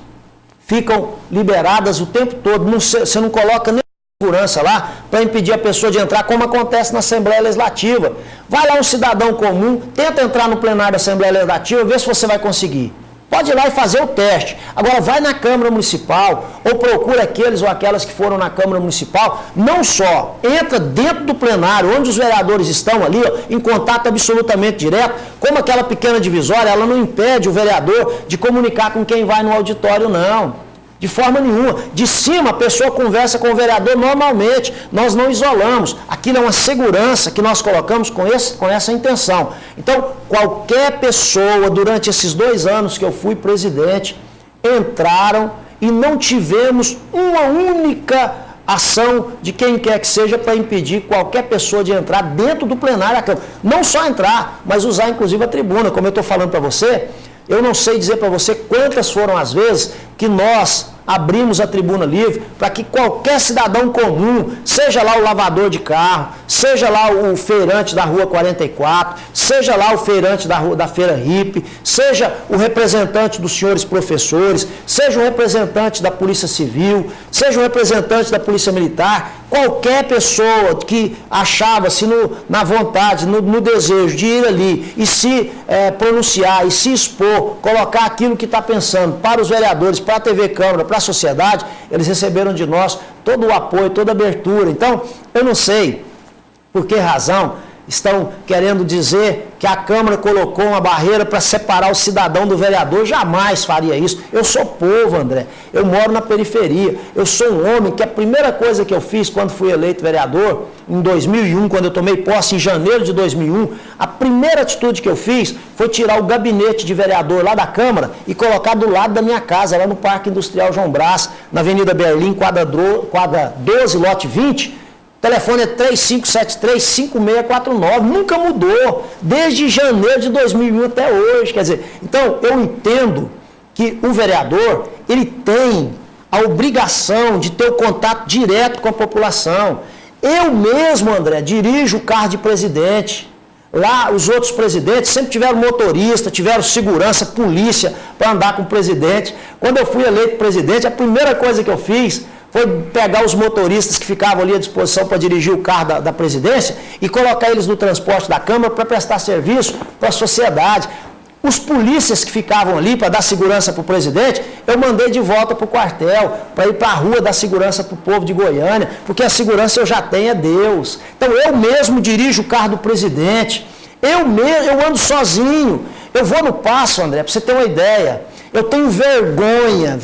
ficam liberadas o tempo todo. Você não coloca nem segurança lá para impedir a pessoa de entrar, como acontece na Assembleia Legislativa. Vai lá um cidadão comum, tenta entrar no plenário da Assembleia Legislativa, vê se você vai conseguir. Pode ir lá e fazer o teste. Agora vai na Câmara Municipal ou procura aqueles ou aquelas que foram na Câmara Municipal. Não só entra dentro do plenário, onde os vereadores estão ali, em contato absolutamente direto, como aquela pequena divisória, ela não impede o vereador de comunicar com quem vai no auditório, não. De forma nenhuma. De cima a pessoa conversa com o vereador normalmente. Nós não isolamos. Aquilo é uma segurança que nós colocamos com essa intenção. Então, qualquer pessoa, durante esses 2 anos que eu fui presidente, entraram e não tivemos uma única ação de quem quer que seja para impedir qualquer pessoa de entrar dentro do plenário da Câmara. Não só entrar, mas usar inclusive a tribuna. Como eu estou falando para você, eu não sei dizer para você quantas foram as vezes que nós abrimos a tribuna livre para que qualquer cidadão comum, seja lá o lavador de carro, seja lá o feirante da Rua 44, seja lá o feirante da Feira Hippie, seja o representante dos senhores professores, seja o representante da Polícia Civil, seja o representante da Polícia Militar, qualquer pessoa que achava-se na vontade, no desejo de ir ali e se pronunciar e se expor, colocar aquilo que está pensando para os vereadores, para a TV Câmara, para a sociedade, eles receberam de nós todo o apoio, toda a abertura. Então, eu não sei por que razão estão querendo dizer que a Câmara colocou uma barreira para separar o cidadão do vereador. Jamais faria isso. Eu sou povo, André. Eu moro na periferia. Eu sou um homem que a primeira coisa que eu fiz quando fui eleito vereador, em 2001, quando eu tomei posse, em janeiro de 2001, a primeira atitude que eu fiz foi tirar o gabinete de vereador lá da Câmara e colocar do lado da minha casa, lá no Parque Industrial João Brás, na Avenida Berlim, quadra 12, lote 20. O telefone é 3573-5649, nunca mudou, desde janeiro de 2001 até hoje. Quer dizer, então eu entendo que o vereador, ele tem a obrigação de ter o contato direto com a população. Eu mesmo, André, dirijo o carro de presidente. Lá, os outros presidentes sempre tiveram motorista, tiveram segurança, polícia para andar com o presidente. Quando eu fui eleito presidente, a primeira coisa que eu fiz foi pegar os motoristas que ficavam ali à disposição para dirigir o carro da presidência e colocar eles no transporte da Câmara para prestar serviço para a sociedade. Os polícias que ficavam ali para dar segurança para o presidente, eu mandei de volta para o quartel, para ir para a rua dar segurança para o povo de Goiânia, porque a segurança eu já tenho, é Deus. Então eu mesmo dirijo o carro do presidente, eu ando sozinho, eu vou no passo, André, para você ter uma ideia. Eu tenho vergonha,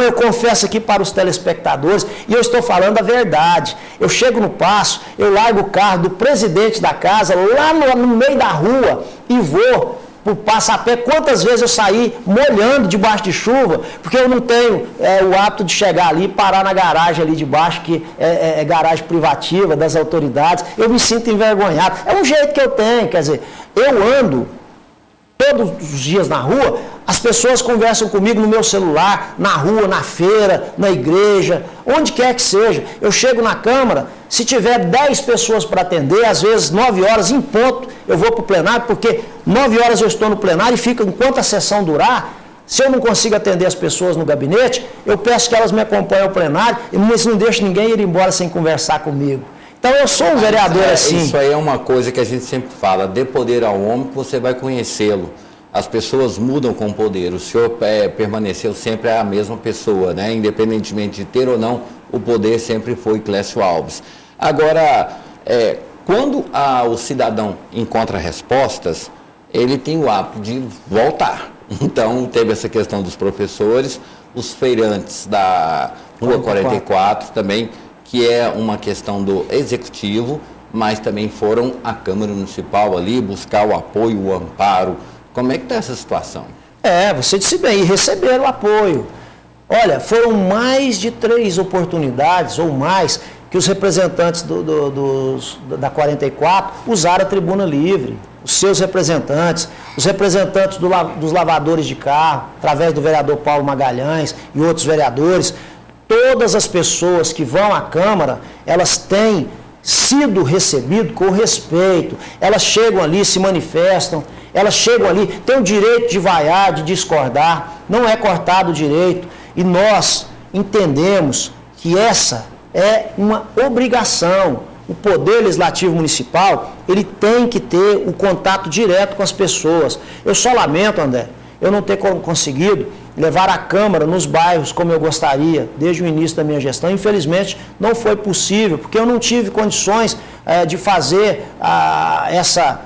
eu confesso aqui para os telespectadores, e eu estou falando a verdade. Eu chego no passo, eu largo o carro do presidente da casa, lá no meio da rua, e vou por passo a pé. Quantas vezes eu saí molhando debaixo de chuva, porque eu não tenho o hábito de chegar ali e parar na garagem ali de baixo, que é garagem privativa das autoridades. Eu me sinto envergonhado. É um jeito que eu tenho, quer dizer, eu ando todos os dias na rua, as pessoas conversam comigo no meu celular, na rua, na feira, na igreja, onde quer que seja. Eu chego na Câmara, se tiver 10 pessoas para atender, às vezes 9 horas em ponto, eu vou para o plenário, porque 9 horas eu estou no plenário e fica, enquanto a sessão durar, se eu não consigo atender as pessoas no gabinete, eu peço que elas me acompanhem ao plenário, mas não deixo ninguém ir embora sem conversar comigo. Então eu sou um vereador assim. Isso aí é uma coisa que a gente sempre fala, dê poder ao homem que você vai conhecê-lo. As pessoas mudam com o poder, o senhor permaneceu sempre a mesma pessoa, né? Independentemente de ter ou não, o poder sempre foi Clécio Alves. Agora, quando o cidadão encontra respostas, ele tem o hábito de voltar. Então, teve essa questão dos professores, os feirantes da Rua 44 também, que é uma questão do executivo, mas também foram à Câmara Municipal ali buscar o apoio, o amparo. Como é que está essa situação? Você disse bem, e receberam o apoio. Olha, foram mais de 3 oportunidades ou mais que os representantes da 44 usaram a tribuna livre. Os seus representantes, os representantes dos lavadores de carro, através do vereador Paulo Magalhães e outros vereadores. Todas as pessoas que vão à Câmara, elas têm sido recebidas com respeito. Elas chegam ali, se manifestam, elas chegam ali, têm o direito de vaiar, de discordar, não é cortado o direito. E nós entendemos que essa é uma obrigação. O Poder Legislativo Municipal, ele tem que ter o contato direto com as pessoas. Eu só lamento, André, eu não ter conseguido levar a Câmara nos bairros como eu gostaria, desde o início da minha gestão. Infelizmente, não foi possível, porque eu não tive condições de fazer essa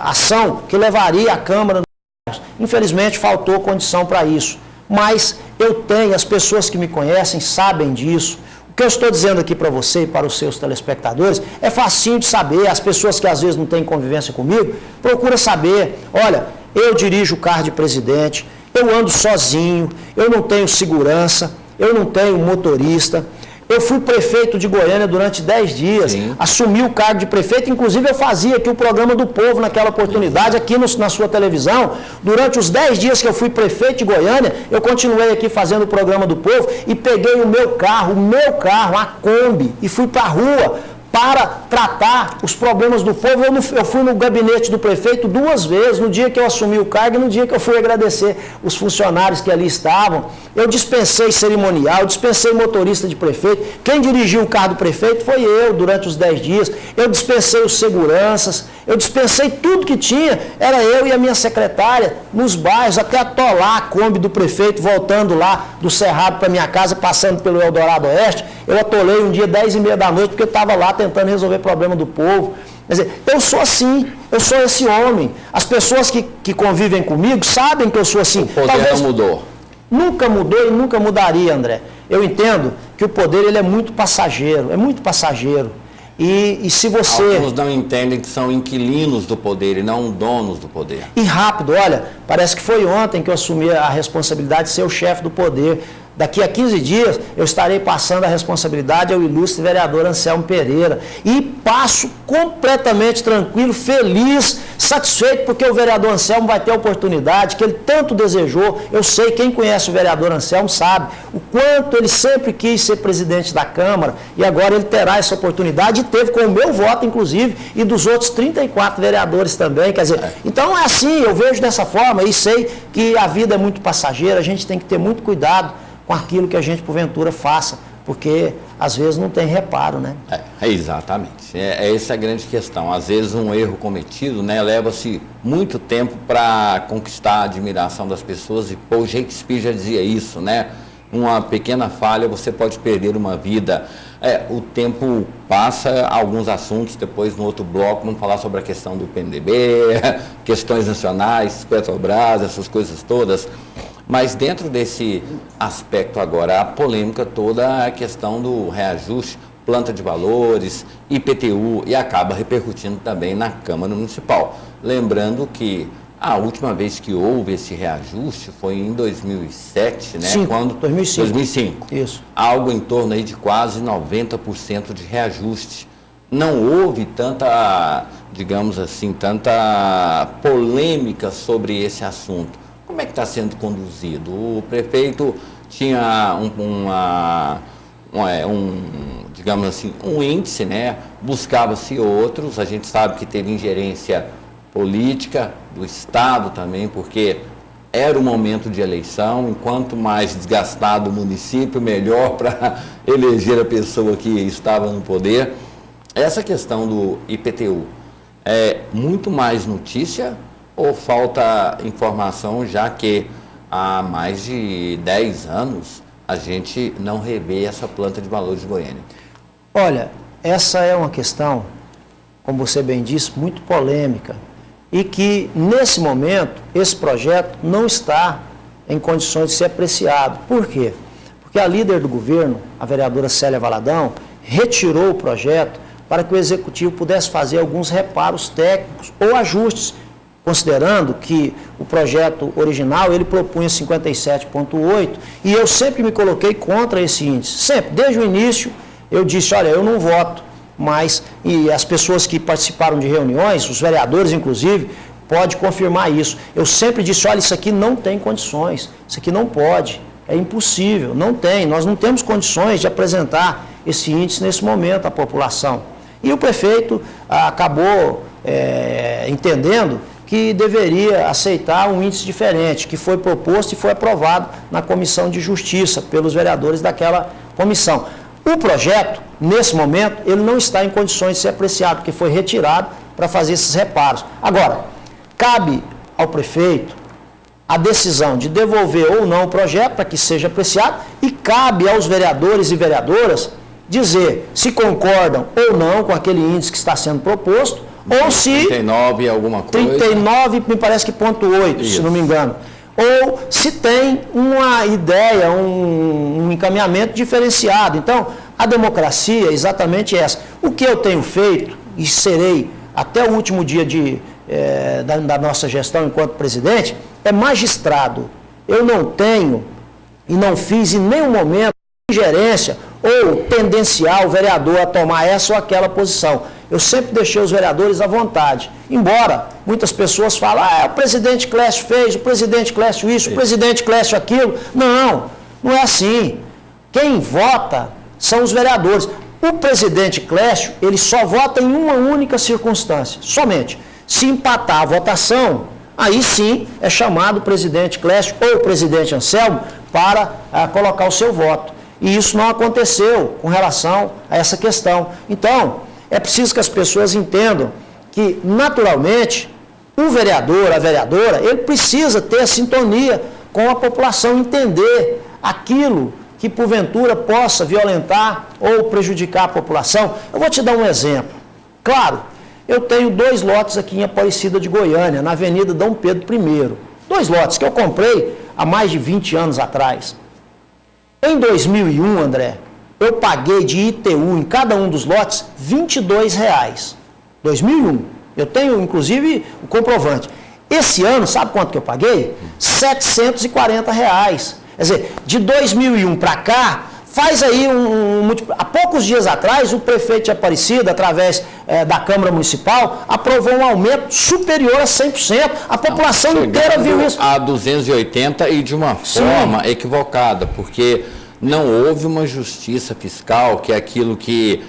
ação que levaria a Câmara nos bairros. Infelizmente, faltou condição para isso. Mas eu tenho, as pessoas que me conhecem sabem disso. O que eu estou dizendo aqui para você e para os seus telespectadores é facinho de saber. As pessoas que às vezes não têm convivência comigo, procura saber. Olha, eu dirijo o carro de presidente, eu ando sozinho, eu não tenho segurança, eu não tenho motorista. Eu fui prefeito de Goiânia durante 10 dias, Sim. assumi o cargo de prefeito, inclusive eu fazia aqui o programa do povo naquela oportunidade, aqui na sua televisão. Durante os 10 dias que eu fui prefeito de Goiânia, eu continuei aqui fazendo o programa do povo e peguei o meu carro, a Kombi, e fui para a rua para tratar os problemas do povo. Eu fui no gabinete do prefeito 2 vezes, no dia que eu assumi o cargo e no dia que eu fui agradecer os funcionários que ali estavam. Eu dispensei cerimonial, dispensei motorista de prefeito. Quem dirigiu o carro do prefeito foi eu durante os 10 dias. Eu dispensei os seguranças, eu dispensei tudo que tinha. Era eu e a minha secretária nos bairros, até atolar a Kombi do prefeito, voltando lá do Cerrado para minha casa, passando pelo Eldorado Oeste. Eu atolei um dia 10h30 da noite, porque eu estava lá tentando resolver problema do povo. Quer dizer, eu sou assim, eu sou esse homem. As pessoas que convivem comigo sabem que eu sou assim. O poder não mudou. Nunca mudou e nunca mudaria, André. Eu entendo que o poder ele é muito passageiro, E se você... Alguns não entendem que são inquilinos do poder e não donos do poder. E rápido, olha, parece que foi ontem que eu assumi a responsabilidade de ser o chefe do poder. Daqui a 15 dias eu estarei passando a responsabilidade ao ilustre vereador Anselmo Pereira. E passo completamente tranquilo, feliz, satisfeito, porque o vereador Anselmo vai ter a oportunidade que ele tanto desejou. Eu sei, quem conhece o vereador Anselmo sabe o quanto ele sempre quis ser presidente da Câmara, e agora ele terá essa oportunidade, e teve com o meu voto, inclusive, e dos outros 34 vereadores também. Quer dizer, então é assim, eu vejo dessa forma e sei que a vida é muito passageira, a gente tem que ter muito cuidado com aquilo que a gente, porventura, faça, porque às vezes não tem reparo, né? Exatamente. Essa é a grande questão. Às vezes um erro cometido, né, leva-se muito tempo para conquistar a admiração das pessoas, e Paul Shakespeare já dizia isso, né? Uma pequena falha, você pode perder uma vida. O tempo passa, alguns assuntos, depois no outro bloco vamos falar sobre a questão do PNDB, questões nacionais, Petrobras, essas coisas todas. Mas dentro desse aspecto agora, a polêmica toda é a questão do reajuste, planta de valores, IPTU, e acaba repercutindo também na Câmara Municipal. Lembrando que a última vez que houve esse reajuste foi em 2007, né? 2005. Isso. Algo em torno aí de quase 90% de reajuste. Não houve tanta, digamos assim, tanta polêmica sobre esse assunto. Como é que está sendo conduzido? O prefeito tinha digamos assim, um índice, né? Buscava-se outros, a gente sabe que teve ingerência política do Estado também, porque era o momento de eleição, e quanto mais desgastado o município, melhor para eleger a pessoa que estava no poder. Essa questão do IPTU é muito mais notícia ou falta informação, já que há mais de 10 anos a gente não revê essa planta de valores de Goiânia? Olha, essa é uma questão, como você bem disse, muito polêmica, e que nesse momento esse projeto não está em condições de ser apreciado. Por quê? Porque a líder do governo, a vereadora Célia Valadão, retirou o projeto para que o executivo pudesse fazer alguns reparos técnicos ou ajustes, considerando que o projeto original ele propunha 57,8, e eu sempre me coloquei contra esse índice. Sempre, desde o início, eu disse, olha, eu não voto, mas, e as pessoas que participaram de reuniões, os vereadores inclusive, podem confirmar isso. Eu sempre disse, olha, isso aqui não tem condições, isso aqui não pode, é impossível, não tem, nós não temos condições de apresentar esse índice nesse momento à população. E o prefeito acabou entendendo que deveria aceitar um índice diferente, que foi proposto e foi aprovado na Comissão de Justiça pelos vereadores daquela comissão. O projeto, nesse momento, ele não está em condições de ser apreciado, porque foi retirado para fazer esses reparos. Agora, cabe ao prefeito a decisão de devolver ou não o projeto para que seja apreciado, e cabe aos vereadores e vereadoras dizer se concordam ou não com aquele índice que está sendo proposto, ou se... 39 alguma coisa. 39, me parece que .8, se não me engano. Ou se tem uma ideia, um encaminhamento diferenciado. Então, a democracia é exatamente essa. O que eu tenho feito, e serei até o último dia da nossa gestão enquanto presidente, é magistrado. Eu não tenho e não fiz em nenhum momento ingerência ou tendenciar o vereador a tomar essa ou aquela posição. Eu sempre deixei os vereadores à vontade. Embora muitas pessoas falem, o presidente Clécio fez, o presidente Clécio isso, o presidente Clécio aquilo. Não, não é assim. Quem vota são os vereadores. O presidente Clécio, ele só vota em uma única circunstância, somente. Se empatar a votação, aí sim é chamado o presidente Clécio ou o presidente Anselmo para colocar o seu voto. E isso não aconteceu com relação a essa questão. Então, é preciso que as pessoas entendam que, naturalmente, o vereador, a vereadora, ele precisa ter a sintonia com a população, entender aquilo que, porventura, possa violentar ou prejudicar a população. Eu vou te dar um exemplo. Claro, eu tenho 2 lotes aqui em Aparecida de Goiânia, na Avenida Dom Pedro I. 2 lotes que eu comprei há mais de 20 anos atrás. Em 2001, André, eu paguei de ITU em cada um dos lotes R$22. 2001. Eu tenho, inclusive, o comprovante. Esse ano, sabe quanto que eu paguei? R$740. Quer dizer, de 2001 para cá, faz aí há poucos dias atrás, o prefeito de Aparecida, através da Câmara Municipal, aprovou um aumento superior a 100%. A população inteira viu isso. A 280 e de uma forma equivocada, porque não houve uma justiça fiscal, que é aquilo que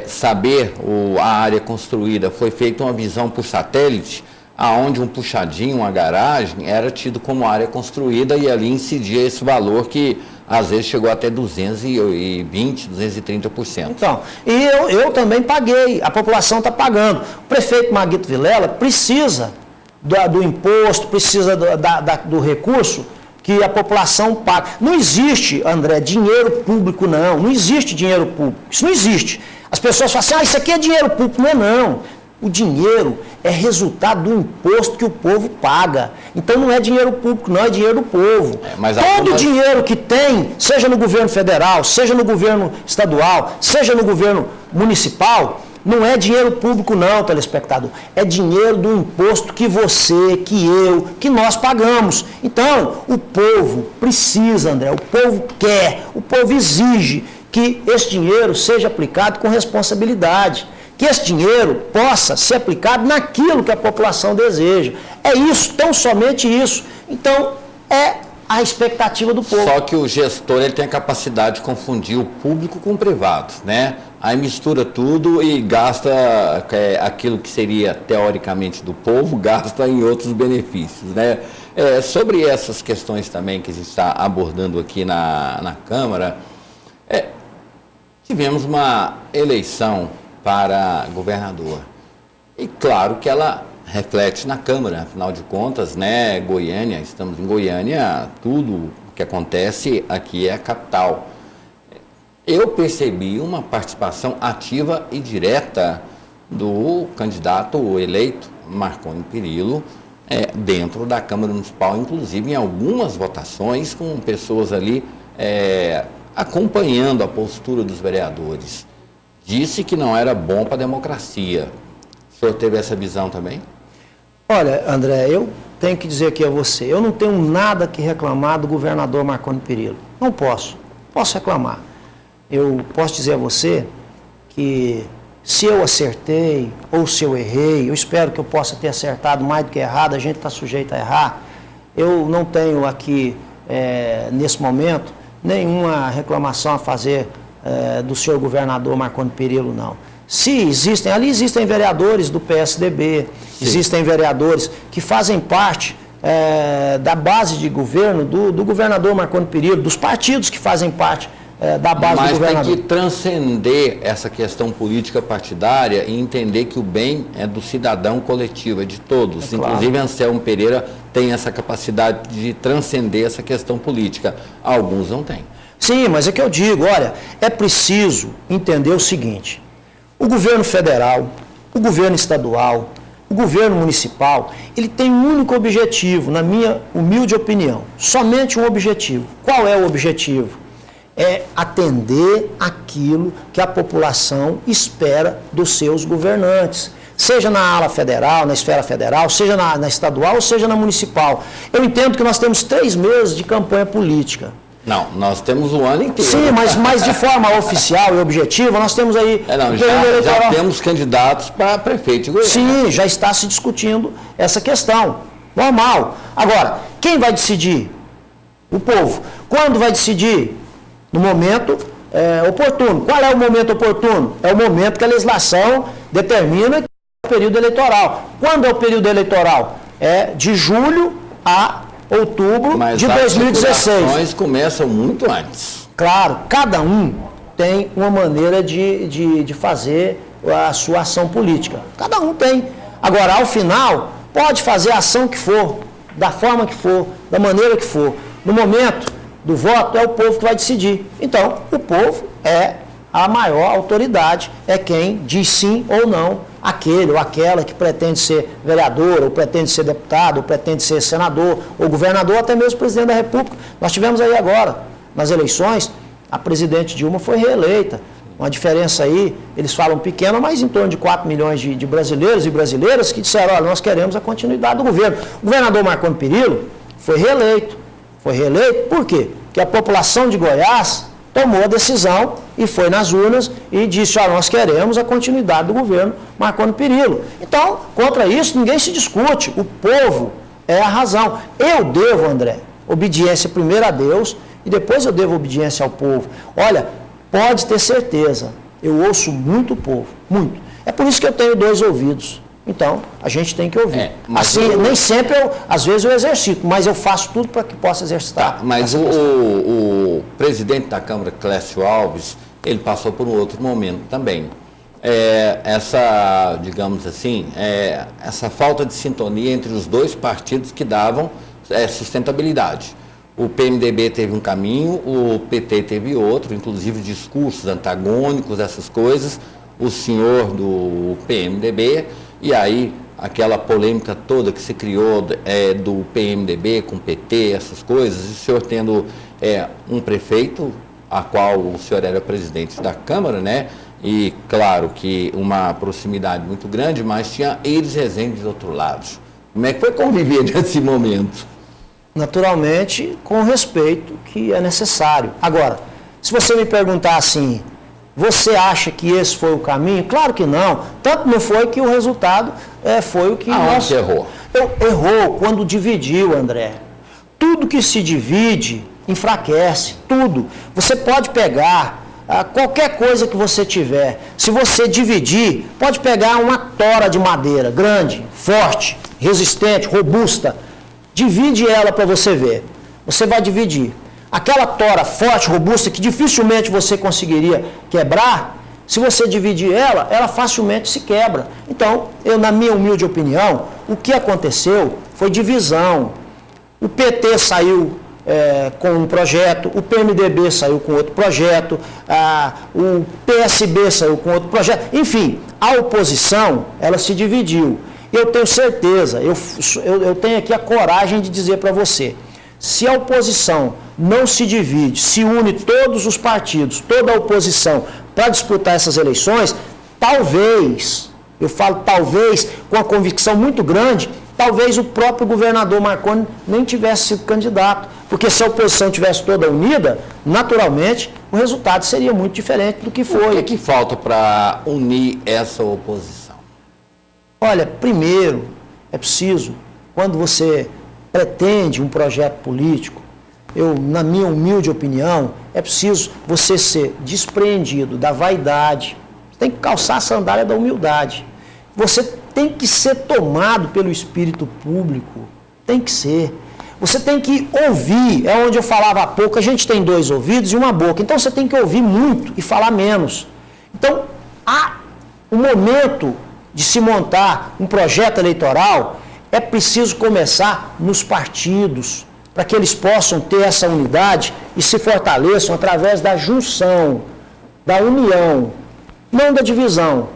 saber a área construída, foi feita uma visão por satélite, aonde um puxadinho, uma garagem, era tido como área construída e ali incidia esse valor que às vezes chegou até 220%, 230%. Então, e eu também paguei, a população está pagando. O prefeito Maguito Vilela precisa do imposto, precisa do recurso que a população paga. Não existe, André, dinheiro público, não existe dinheiro público, isso não existe. As pessoas falam assim, isso aqui é dinheiro público, não. O dinheiro é resultado do imposto que o povo paga. Então não é dinheiro público, não, é dinheiro do povo. Todo o dinheiro que tem, seja no governo federal, seja no governo estadual, seja no governo municipal, não é dinheiro público não, telespectador. É dinheiro do imposto que você, que eu, que nós pagamos. Então, o povo precisa, André, o povo quer, o povo exige que esse dinheiro seja aplicado com responsabilidade. Que esse dinheiro possa ser aplicado naquilo que a população deseja. É isso, tão somente isso. Então, é a expectativa do povo. Só que o gestor ele tem a capacidade de confundir o público com o privado, né? Aí mistura tudo e gasta aquilo que seria teoricamente do povo, gasta em outros benefícios, né? Sobre essas questões também que a gente está abordando aqui na Câmara, tivemos uma eleição para governador. E claro que ela reflete na Câmara, afinal de contas, né, Goiânia, estamos em Goiânia, tudo que acontece aqui é a capital. Eu percebi uma participação ativa e direta do candidato eleito, Marconi Perillo, dentro da Câmara Municipal, inclusive em algumas votações, com pessoas ali acompanhando a postura dos vereadores. Disse que não era bom para a democracia. O senhor teve essa visão também? Olha, André, eu tenho que dizer aqui a você, eu não tenho nada que reclamar do governador Marconi Perillo. Não posso reclamar. Eu posso dizer a você que se eu acertei ou se eu errei, eu espero que eu possa ter acertado mais do que errado, a gente está sujeito a errar. Eu não tenho aqui, nesse momento, nenhuma reclamação a fazer do senhor governador Marconi Perillo, não. Ali existem vereadores do PSDB, sim, existem vereadores que fazem parte da base de governo do governador Marconi Perillo, dos partidos que fazem parte da base do governador. Mas tem que transcender essa questão política partidária e entender que o bem é do cidadão coletivo, é de todos. Inclusive, claro, Anselmo Pereira tem essa capacidade de transcender essa questão política. Alguns não têm. Sim, mas é que eu digo, olha, é preciso entender o seguinte, o governo federal, o governo estadual, o governo municipal, ele tem um único objetivo, na minha humilde opinião, somente um objetivo. Qual é o objetivo? É atender aquilo que a população espera dos seus governantes, seja na ala federal, na esfera federal, seja na estadual, seja na municipal. Eu entendo que nós temos 3 meses de campanha política. Não, nós temos o ano inteiro. Sim, mas de forma oficial e objetiva, nós temos aí... Já temos candidatos para prefeito de Goiânia. Sim, já está se discutindo essa questão. Normal. Agora, quem vai decidir? O povo. Quando vai decidir? No momento oportuno. Qual é o momento oportuno? É o momento que a legislação determina que é o período eleitoral. Quando é o período eleitoral? É de julho a outubro de 2016. Mas as começam muito antes. Claro, cada um tem uma maneira de fazer a sua ação política. Cada um tem. Agora, ao final, pode fazer a ação que for, da forma que for, da maneira que for. No momento do voto, é o povo que vai decidir. Então, o povo é a maior autoridade, é quem diz sim ou não aquele ou aquela que pretende ser vereador, ou pretende ser deputado, ou pretende ser senador, ou governador, até mesmo presidente da República. Nós tivemos aí agora, nas eleições, a presidente Dilma foi reeleita. Uma diferença aí, eles falam pequena, mas em torno de 4 milhões de brasileiros e brasileiras que disseram, olha, nós queremos a continuidade do governo. O governador Marconi Perillo foi reeleito. Foi reeleito por quê? Porque a população de Goiás tomou a decisão e foi nas urnas e disse, ó, nós queremos a continuidade do governo Marconi Perillo. Então, contra isso, ninguém se discute. O povo é a razão. Eu devo, André, obediência primeiro a Deus e depois eu devo obediência ao povo. Olha, pode ter certeza, eu ouço muito o povo, muito. É por isso que eu tenho 2 ouvidos. Então, a gente tem que ouvir. Assim, nem sempre, às vezes eu exercito, mas eu faço tudo para que possa exercitar. Tá, mas o presidente da Câmara, Clécio Alves, ele passou por um outro momento também. Essa, digamos assim, essa falta de sintonia entre os 2 partidos que davam sustentabilidade. O PMDB teve um caminho, o PT teve outro, inclusive discursos antagônicos, essas coisas. O senhor do PMDB... E aí, aquela polêmica toda que se criou do PMDB com o PT, essas coisas, e o senhor tendo um prefeito, a qual o senhor era presidente da Câmara, né? E, claro, que uma proximidade muito grande, mas tinha Eiris Rezende do outro lado. Como é que foi conviver nesse momento? Naturalmente, com o respeito que é necessário. Agora, se você me perguntar assim... Você acha que esse foi o caminho? Claro que não. Tanto não foi que o resultado foi o que nós... errou? Errou quando dividiu, André. Tudo que se divide enfraquece, tudo. Você pode pegar qualquer coisa que você tiver. Se você dividir, pode pegar uma tora de madeira grande, forte, resistente, robusta. Divide ela para você ver. Você vai dividir. Aquela tora forte, robusta, que dificilmente você conseguiria quebrar, se você dividir ela, ela facilmente se quebra. Então, na minha humilde opinião, o que aconteceu foi divisão. O PT saiu com um projeto, o PMDB saiu com outro projeto, o PSB saiu com outro projeto. Enfim, a oposição, ela se dividiu. Eu tenho certeza, eu tenho aqui a coragem de dizer para você, se a oposição não se divide, se une todos os partidos, toda a oposição, para disputar essas eleições, talvez, eu falo talvez, com a convicção muito grande, talvez o próprio governador Marconi nem tivesse sido candidato. Porque se a oposição tivesse toda unida, naturalmente, o resultado seria muito diferente do que foi. O que falta para unir essa oposição? Olha, primeiro, é preciso, quando você pretende um projeto político, na minha humilde opinião, é preciso você ser despreendido da vaidade. Você tem que calçar a sandália da humildade. Você tem que ser tomado pelo espírito público. Tem que ser. Você tem que ouvir. É onde eu falava há pouco, a gente tem 2 ouvidos e uma boca. Então você tem que ouvir muito e falar menos. Então, há um momento de se montar um projeto eleitoral, é preciso começar nos partidos, para que eles possam ter essa unidade e se fortaleçam através da junção, da união, não da divisão.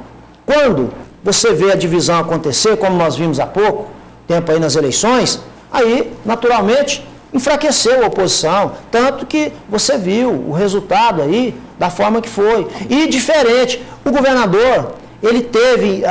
Quando você vê a divisão acontecer, como nós vimos há pouco tempo aí nas eleições, aí, naturalmente, enfraqueceu a oposição, tanto que você viu o resultado aí da forma que foi. E diferente, o governador, ele teve,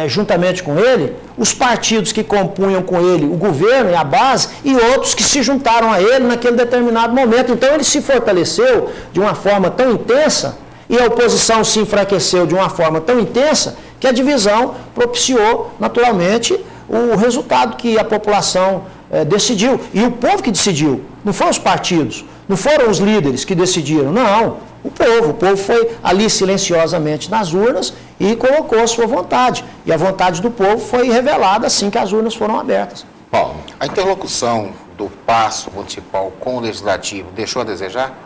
juntamente com ele, os partidos que compunham com ele o governo e a base e outros que se juntaram a ele naquele determinado momento. Então ele se fortaleceu de uma forma tão intensa e a oposição se enfraqueceu de uma forma tão intensa que a divisão propiciou, naturalmente, o resultado que a população decidiu. E o povo que decidiu, não foram os partidos, não foram os líderes que decidiram, não. O povo foi ali silenciosamente nas urnas e colocou a sua vontade. E a vontade do povo foi revelada assim que as urnas foram abertas. Paulo. A interlocução do Paço Municipal com o Legislativo deixou a desejar?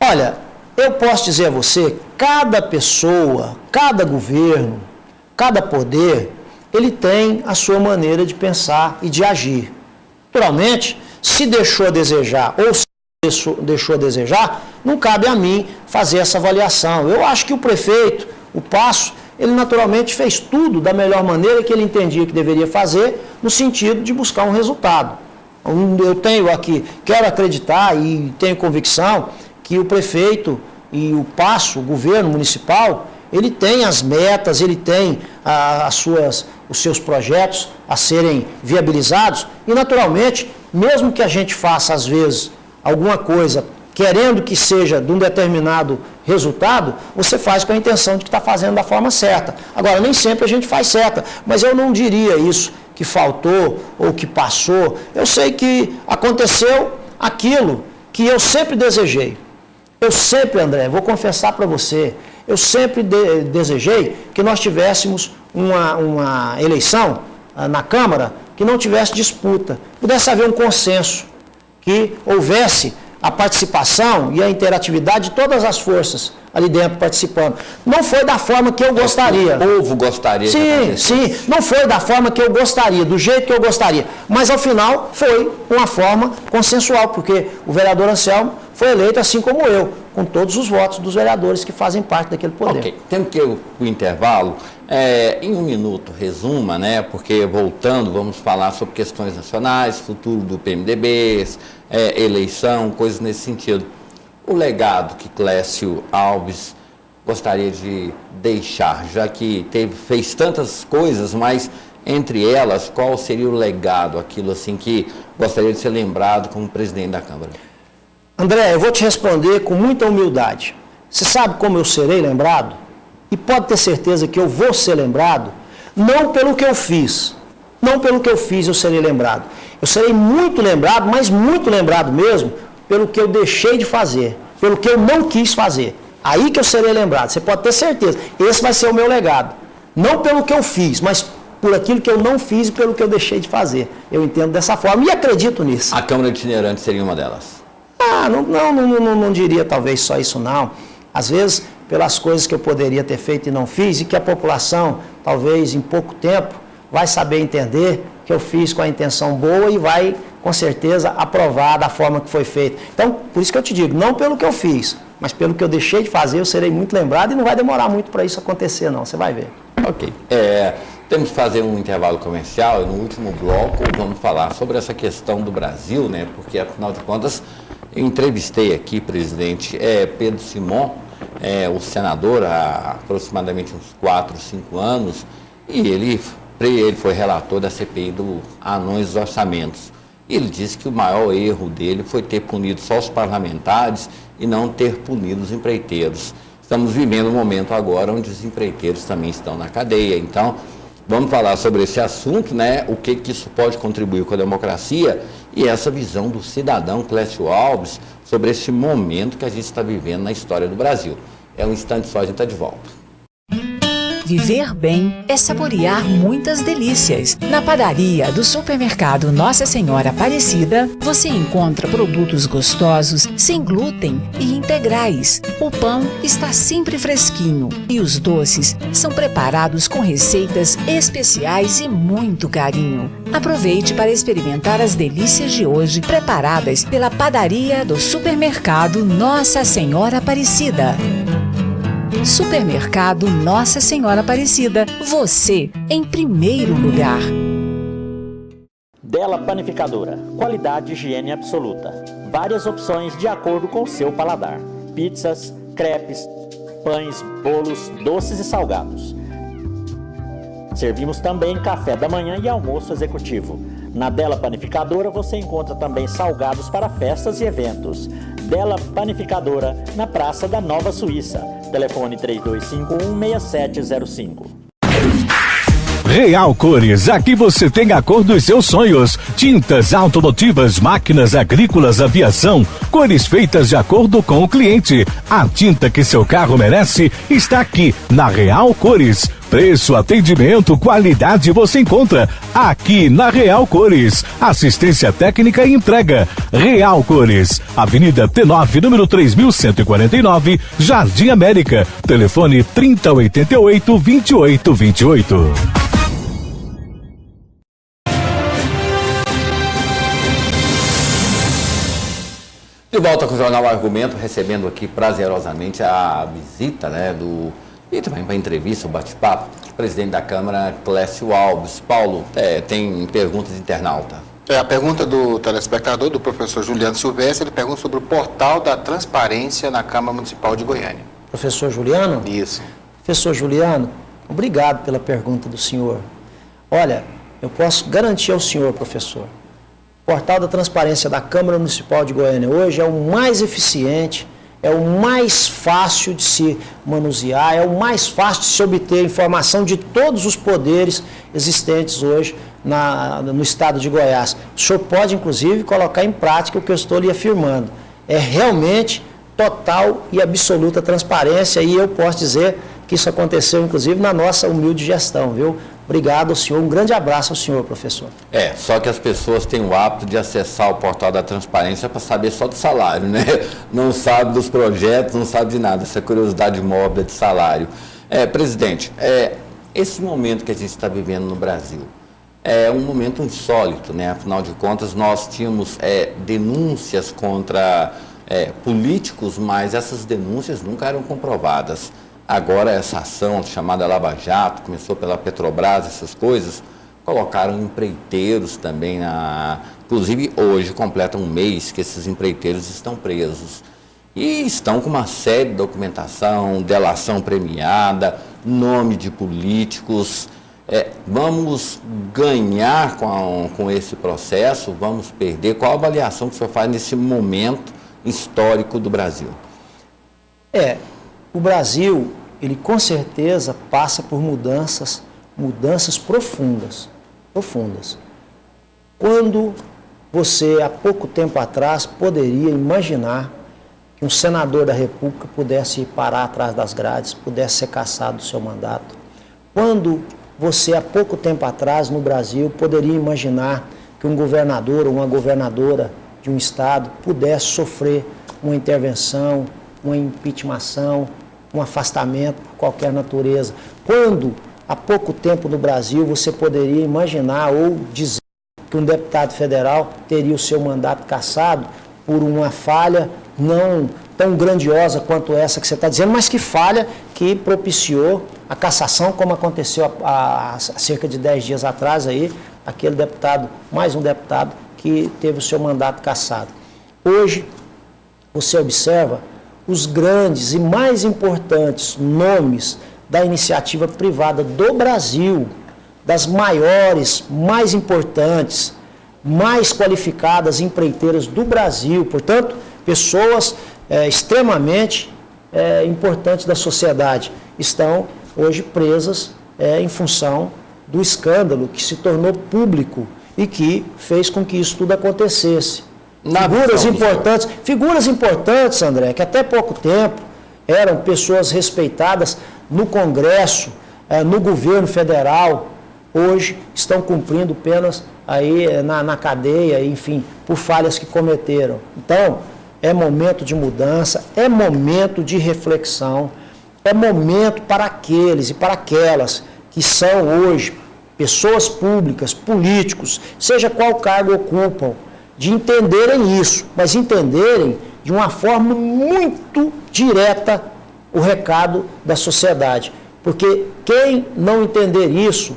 Olha, eu posso dizer a você, cada pessoa, cada governo, cada poder, ele tem a sua maneira de pensar e de agir. Naturalmente, se deixou a desejar ou se deixou a desejar, não cabe a mim fazer essa avaliação. Eu acho que o prefeito, o Paço, ele naturalmente fez tudo da melhor maneira que ele entendia que deveria fazer, no sentido de buscar um resultado. Eu tenho aqui, quero acreditar e tenho convicção que o prefeito e o Paço, o governo municipal, ele tem as metas, ele tem os seus projetos a serem viabilizados e, naturalmente, mesmo que a gente faça, às vezes, alguma coisa querendo que seja de um determinado resultado, você faz com a intenção de que está fazendo da forma certa. Agora, nem sempre a gente faz certa, mas eu não diria isso, que faltou ou que passou. Eu sei que aconteceu aquilo que eu sempre desejei. Eu sempre, André, vou confessar para você, eu sempre desejei que nós tivéssemos uma eleição na Câmara que não tivesse disputa, pudesse haver um consenso, que houvesse a participação e a interatividade de todas as forças ali dentro participando. Não foi da forma que eu gostaria. O povo gostaria. Sim, não foi da forma que eu gostaria, do jeito que eu gostaria. Mas, ao final, foi uma forma consensual, porque o vereador Anselmo foi eleito assim como eu, com todos os votos dos vereadores que fazem parte daquele poder. Ok, temos que ir para o intervalo. Em um minuto, resuma, né? Porque, voltando, vamos falar sobre questões nacionais, futuro do PMDB, eleição, coisas nesse sentido. O legado que Clécio Alves gostaria de deixar, já que fez tantas coisas, mas entre elas, qual seria o legado, aquilo assim que gostaria de ser lembrado como presidente da Câmara? André, eu vou te responder com muita humildade. Você sabe como eu serei lembrado? E pode ter certeza que eu vou ser lembrado, não pelo que eu fiz. Não pelo que eu fiz eu serei lembrado. Eu serei muito lembrado, mas muito lembrado mesmo, pelo que eu deixei de fazer, pelo que eu não quis fazer. Aí que eu serei lembrado, você pode ter certeza. Esse vai ser o meu legado. Não pelo que eu fiz, mas por aquilo que eu não fiz e pelo que eu deixei de fazer. Eu entendo dessa forma e acredito nisso. A Câmara Itinerante seria uma delas? Não diria talvez só isso não. Às vezes, pelas coisas que eu poderia ter feito e não fiz, e que a população, talvez em pouco tempo, vai saber entender que eu fiz com a intenção boa e vai, com certeza, aprovar da forma que foi feito. Então, por isso que eu te digo, não pelo que eu fiz, mas pelo que eu deixei de fazer, eu serei muito lembrado e não vai demorar muito para isso acontecer, não. Você vai ver. Ok. Temos que fazer um intervalo comercial e no último bloco vamos falar sobre essa questão do Brasil, né? Porque, afinal de contas, eu entrevistei aqui, presidente, Pedro Simon, o senador, há aproximadamente uns 4, 5 anos, e ele foi relator da CPI do Anões dos Orçamentos. E ele disse que o maior erro dele foi ter punido só os parlamentares e não ter punido os empreiteiros. Estamos vivendo um momento agora onde os empreiteiros também estão na cadeia. Então, vamos falar sobre esse assunto, né? O que isso pode contribuir com a democracia e essa visão do cidadão Clécio Alves sobre esse momento que a gente está vivendo na história do Brasil. É um instante só, a gente está de volta. Viver bem é saborear muitas delícias. Na padaria do supermercado Nossa Senhora Aparecida, você encontra produtos gostosos, sem glúten e integrais. O pão está sempre fresquinho e os doces são preparados com receitas especiais e muito carinho. Aproveite para experimentar as delícias de hoje, preparadas pela padaria do supermercado Nossa Senhora Aparecida. Supermercado Nossa Senhora Aparecida, você em primeiro lugar. Della Panificadora, qualidade e higiene absoluta. Várias opções de acordo com o seu paladar. Pizzas, crepes, pães, bolos, doces e salgados. Servimos também café da manhã e almoço executivo. Na Della Panificadora você encontra também salgados para festas e eventos. Della Panificadora, na Praça da Nova Suíça. Telefone 3251-6705. Real Cores, aqui você tem a cor dos seus sonhos. Tintas automotivas, máquinas agrícolas, aviação, cores feitas de acordo com o cliente. A tinta que seu carro merece está aqui na Real Cores. Preço, atendimento, qualidade você encontra aqui na Real Cores. Assistência técnica e entrega. Real Cores, Avenida T9, número 3149, Jardim América. Telefone 3088-2828. De volta com o Jornal Argumento, recebendo aqui prazerosamente a visita, e também para a entrevista, o bate-papo, o presidente da Câmara, Clécio Alves. Paulo, tem pergunta de internauta. A pergunta do telespectador, do professor Juliano Silvestre, ele pergunta sobre o portal da transparência na Câmara Municipal de Goiânia. Professor Juliano? Isso. Professor Juliano, obrigado pela pergunta do senhor. Olha, eu posso garantir ao senhor, professor, o portal da transparência da Câmara Municipal de Goiânia hoje é o mais eficiente, é o mais fácil de se manusear, é o mais fácil de se obter informação de todos os poderes existentes hoje no estado de Goiás. O senhor pode, inclusive, colocar em prática o que eu estou lhe afirmando. É realmente total e absoluta transparência e eu posso dizer que isso aconteceu, inclusive, na nossa humilde gestão, viu? Obrigado ao senhor, um grande abraço ao senhor, professor. Só que as pessoas têm o hábito de acessar o portal da transparência para saber só do salário, né? Não sabe dos projetos, não sabe de nada, essa curiosidade mórbida de salário. Presidente, esse momento que a gente está vivendo no Brasil é um momento insólito, né? Afinal de contas, nós tínhamos denúncias contra políticos, mas essas denúncias nunca eram comprovadas. Agora essa ação chamada Lava Jato, começou pela Petrobras, essas coisas, colocaram empreiteiros também inclusive hoje completa um mês que esses empreiteiros estão presos. E estão com uma série de documentação, delação premiada, nome de políticos. Vamos ganhar com esse processo? Vamos perder? Qual a avaliação que o senhor faz nesse momento histórico do Brasil? O Brasil, ele com certeza passa por mudanças profundas. Quando você, há pouco tempo atrás, poderia imaginar que um senador da República pudesse parar atrás das grades, pudesse ser cassado do seu mandato? Quando você, há pouco tempo atrás, no Brasil, poderia imaginar que um governador ou uma governadora de um estado pudesse sofrer uma intervenção, uma impeachment, um afastamento por qualquer natureza? Quando, há pouco tempo no Brasil, você poderia imaginar ou dizer que um deputado federal teria o seu mandato cassado por uma falha não tão grandiosa quanto essa que você está dizendo, mas que falha que propiciou a cassação, como aconteceu há cerca de 10 dias atrás, aquele deputado, mais um deputado, que teve o seu mandato cassado. Hoje, você observa os grandes e mais importantes nomes da iniciativa privada do Brasil, das maiores, mais importantes, mais qualificadas empreiteiras do Brasil, portanto, pessoas extremamente importantes da sociedade, estão hoje presas em função do escândalo que se tornou público e que fez com que isso tudo acontecesse. Figuras importantes, André, que até pouco tempo eram pessoas respeitadas no Congresso, no governo federal, hoje estão cumprindo penas na cadeia, enfim, por falhas que cometeram. Então, é momento de mudança, é momento de reflexão, é momento para aqueles e para aquelas que são hoje pessoas públicas, políticos, seja qual cargo ocupam, de entenderem isso, mas entenderem de uma forma muito direta o recado da sociedade. Porque quem não entender isso,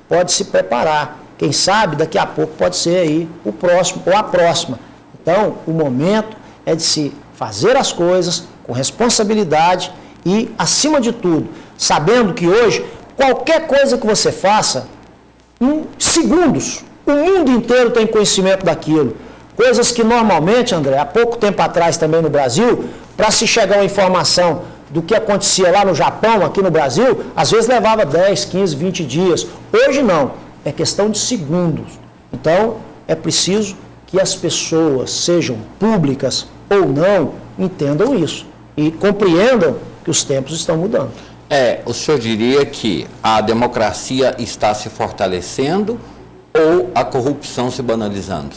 pode se preparar. Quem sabe, daqui a pouco pode ser aí o próximo ou a próxima. Então, o momento é de se fazer as coisas com responsabilidade e, acima de tudo, sabendo que hoje, qualquer coisa que você faça, em segundos, o mundo inteiro tem conhecimento daquilo. Coisas que normalmente, André, há pouco tempo atrás também no Brasil, para se chegar a uma informação do que acontecia lá no Japão, aqui no Brasil, às vezes levava 10, 15, 20 dias. Hoje não, é questão de segundos. Então, é preciso que as pessoas, sejam públicas ou não, entendam isso e compreendam que os tempos estão mudando. O senhor diria que a democracia está se fortalecendo ou a corrupção se banalizando?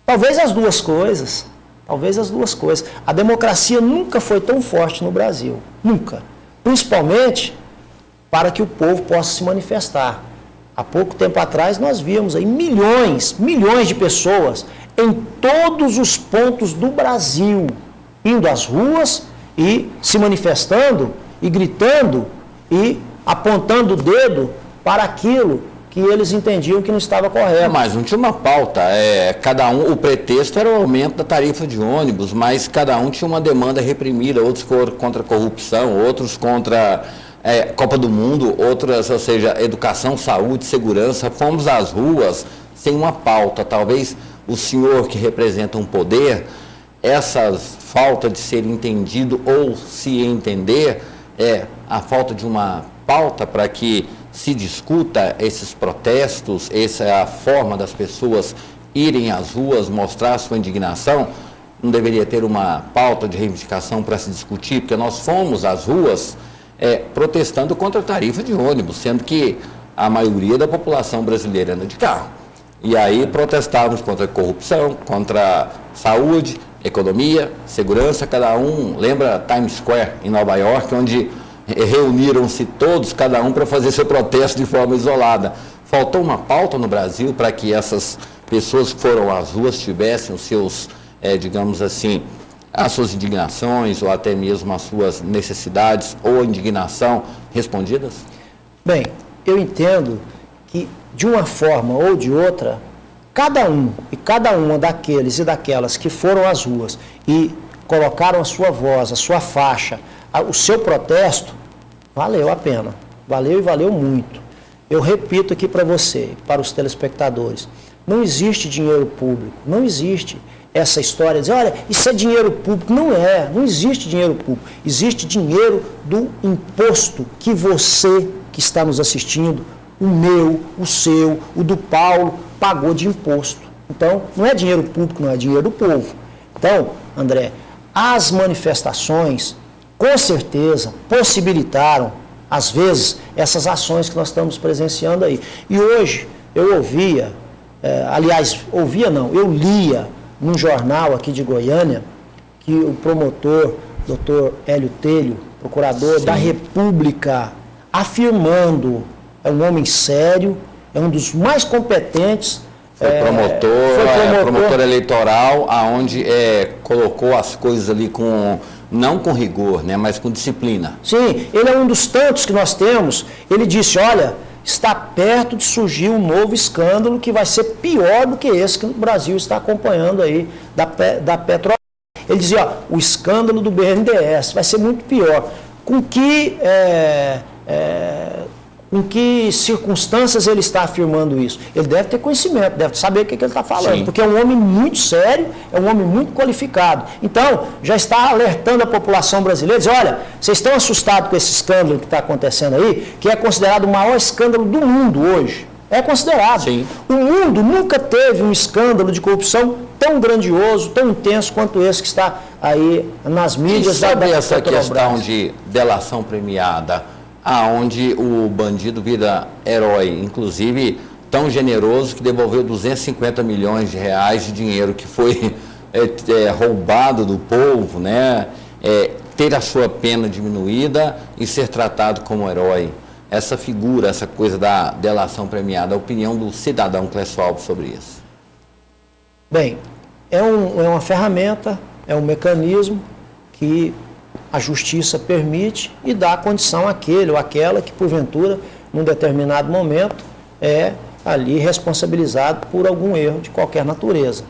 Talvez as duas coisas. Talvez as duas coisas. A democracia nunca foi tão forte no Brasil. Nunca. Principalmente para que o povo possa se manifestar. Há pouco tempo atrás nós víamos aí milhões de pessoas em todos os pontos do Brasil, indo às ruas e se manifestando e gritando e apontando o dedo para aquilo que eles entendiam que não estava correto. Mas não tinha uma pauta, cada um, o pretexto era o aumento da tarifa de ônibus, mas cada um tinha uma demanda reprimida, outros contra a corrupção, outros contra Copa do Mundo, outras, ou seja, educação, saúde, segurança. Fomos às ruas sem uma pauta. Talvez o senhor que representa um poder, essa falta de ser entendido ou se entender, a falta de uma pauta para que se discuta esses protestos, essa é a forma das pessoas irem às ruas, mostrar sua indignação. Não deveria ter uma pauta de reivindicação para se discutir, porque nós fomos às ruas protestando contra a tarifa de ônibus, sendo que a maioria da população brasileira anda de carro. E aí protestávamos contra a corrupção, contra a saúde, economia, segurança. Cada um, lembra Times Square em Nova York, onde reuniram-se todos, cada um para fazer seu protesto de forma isolada. Faltou uma pauta no Brasil para que essas pessoas que foram às ruas tivessem os seus, digamos assim, as suas indignações ou até mesmo as suas necessidades ou indignação respondidas? Bem, eu entendo que de uma forma ou de outra, cada um e cada uma daqueles e daquelas que foram às ruas e colocaram a sua voz, a sua faixa, o seu protesto, valeu a pena, valeu e valeu muito. Eu repito aqui para você, para os telespectadores, não existe dinheiro público, não existe essa história de dizer, olha, isso é dinheiro público. Não existe dinheiro público, existe dinheiro do imposto que você que está nos assistindo, o meu, o seu, o do Paulo, pagou de imposto. Então, não é dinheiro público, não é dinheiro do povo. Então, André, as manifestações, com certeza, possibilitaram, às vezes, essas ações que nós estamos presenciando aí. E hoje, eu ouvia, eu lia num jornal aqui de Goiânia, que o promotor, Dr. Hélio Telho, procurador da República, afirmando, é um homem sério, é um dos mais competentes. Foi promotor eleitoral, aonde colocou as coisas ali não com rigor, né, mas com disciplina. Sim, ele é um dos tantos que nós temos. Ele disse, olha, está perto de surgir um novo escândalo que vai ser pior do que esse que o Brasil está acompanhando aí, da Petrobras. Ele dizia, ó, o escândalo do BNDES vai ser muito pior. Com que circunstâncias ele está afirmando isso? Ele deve ter conhecimento, deve saber o que ele está falando, porque é um homem muito sério, é um homem muito qualificado. Então, já está alertando a população brasileira, diz, olha, vocês estão assustados com esse escândalo que está acontecendo aí, que é considerado o maior escândalo do mundo hoje. É considerado. Sim. O mundo nunca teve um escândalo de corrupção tão grandioso, tão intenso quanto esse que está aí nas mídias. E sabe essa questão de delação premiada, aonde o bandido vira herói, inclusive tão generoso que devolveu 250 milhões de reais de dinheiro que foi roubado do povo, né? Ter a sua pena diminuída e ser tratado como herói. Essa figura, essa coisa da delação premiada, a opinião do cidadão Clécio Alves sobre isso? Bem, é uma ferramenta, é um mecanismo que a justiça permite e dá a condição àquele ou àquela que, porventura, num determinado momento, é ali responsabilizado por algum erro de qualquer natureza.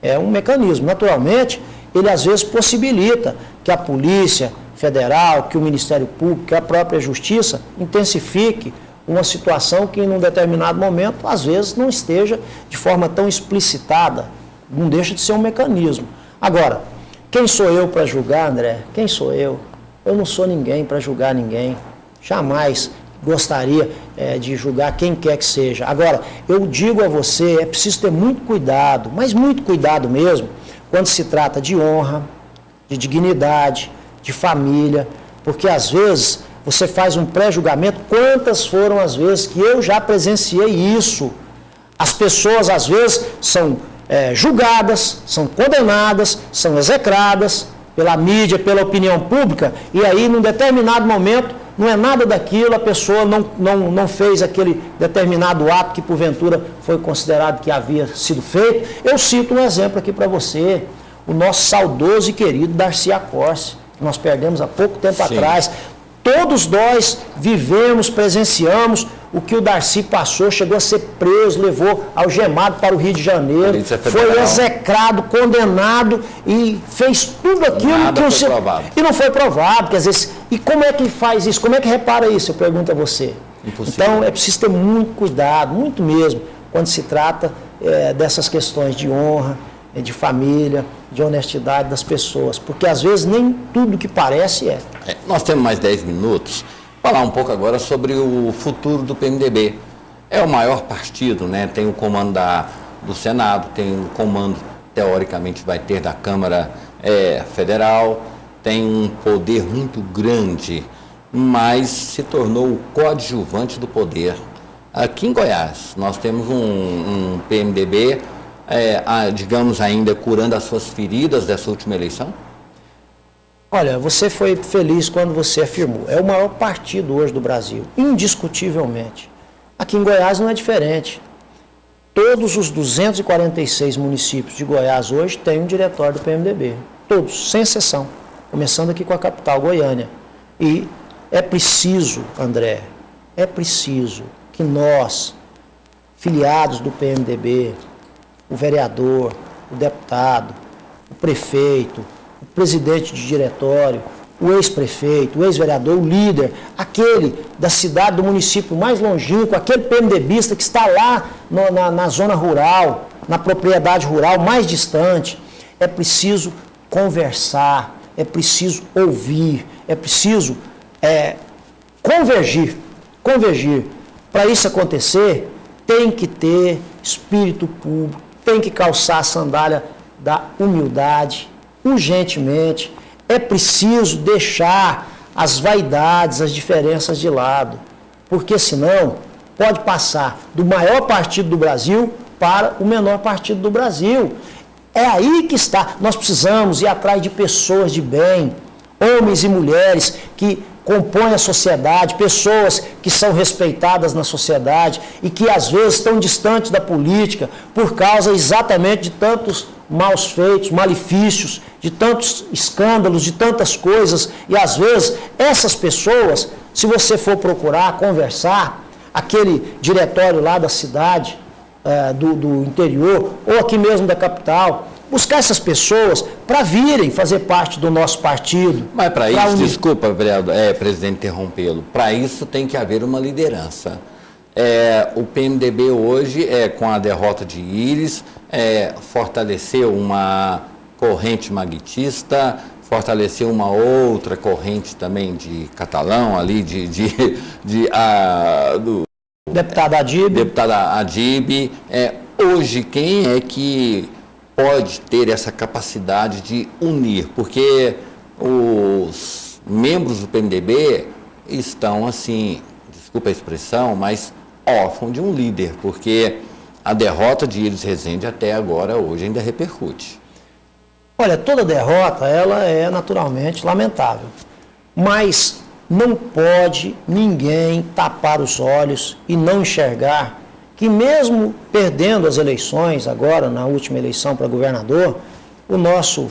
É um mecanismo. Naturalmente, ele às vezes possibilita que a Polícia Federal, que o Ministério Público, que a própria Justiça intensifique uma situação que em um determinado momento, às vezes, não esteja de forma tão explicitada, não deixa de ser um mecanismo. Agora, quem sou eu para julgar, André? Quem sou eu? Eu não sou ninguém para julgar ninguém. Jamais gostaria de julgar quem quer que seja. Agora, eu digo a você, é preciso ter muito cuidado, mas muito cuidado mesmo, quando se trata de honra, de dignidade, de família, porque às vezes você faz um pré-julgamento. Quantas foram as vezes que eu já presenciei isso? As pessoas às vezes são julgadas, são condenadas, são execradas pela mídia, pela opinião pública, e aí num determinado momento não é nada daquilo, a pessoa não fez aquele determinado ato que porventura foi considerado que havia sido feito. Eu cito um exemplo aqui para você, o nosso saudoso e querido Darcy Accorsi, que nós perdemos há pouco tempo atrás. Todos nós vivemos, presenciamos o que o Darcy passou, chegou a ser preso, levou algemado para o Rio de Janeiro, foi execrado, condenado e fez tudo aquilo que não foi provado. Quer dizer, e como é que faz isso? Como é que repara isso? Eu pergunto a você. Impossível. Então é preciso ter muito cuidado, muito mesmo, quando se trata dessas questões de honra, de família, de honestidade das pessoas, porque às vezes nem tudo que parece é. Nós temos mais 10 minutos. Falar um pouco agora sobre o futuro do PMDB. É o maior partido, né? Tem o comando do Senado, tem o comando, teoricamente, vai ter da Câmara Federal, tem um poder muito grande, mas se tornou o coadjuvante do poder. Aqui em Goiás, nós temos um PMDB, digamos, ainda curando as suas feridas dessa última eleição? Olha, você foi feliz quando você afirmou. É o maior partido hoje do Brasil, indiscutivelmente. Aqui em Goiás não é diferente. Todos os 246 municípios de Goiás hoje têm um diretório do PMDB. Todos, sem exceção. Começando aqui com a capital, Goiânia. E é preciso, André, é preciso que nós, filiados do PMDB, o vereador, o deputado, o prefeito, o presidente de diretório, o ex-prefeito, o ex-vereador, o líder, aquele da cidade, do município mais longínquo, aquele PMDBista que está lá na zona rural, na propriedade rural mais distante, é preciso conversar, é preciso ouvir, é preciso convergir. Para isso acontecer, tem que ter espírito público, tem que calçar a sandália da humildade, urgentemente. É preciso deixar as vaidades, as diferenças de lado, porque senão pode passar do maior partido do Brasil para o menor partido do Brasil. É aí que está. Nós precisamos ir atrás de pessoas de bem, homens e mulheres que compõem a sociedade, pessoas que são respeitadas na sociedade e que às vezes estão distantes da política por causa exatamente de tantos maus feitos, malefícios, de tantos escândalos, de tantas coisas. E às vezes essas pessoas, se você for procurar, conversar, aquele diretório lá da cidade, do interior, ou aqui mesmo da capital, buscar essas pessoas para virem fazer parte do nosso partido. Mas para isso, desculpa, presidente, interrompê-lo, para isso tem que haver uma liderança. O PMDB hoje, com a derrota de Íris, fortaleceu uma corrente maguitista, fortaleceu uma outra corrente também de Catalão, ali do deputada Adib. Deputada Adib. Hoje, quem é que pode ter essa capacidade de unir? Porque os membros do PMDB estão, assim, desculpa a expressão, mas órfãos de um líder, porque a derrota de Íris Rezende até agora, hoje, ainda repercute. Olha, toda derrota, ela é naturalmente lamentável, mas não pode ninguém tapar os olhos e não enxergar que mesmo perdendo as eleições, agora na última eleição para governador, o nosso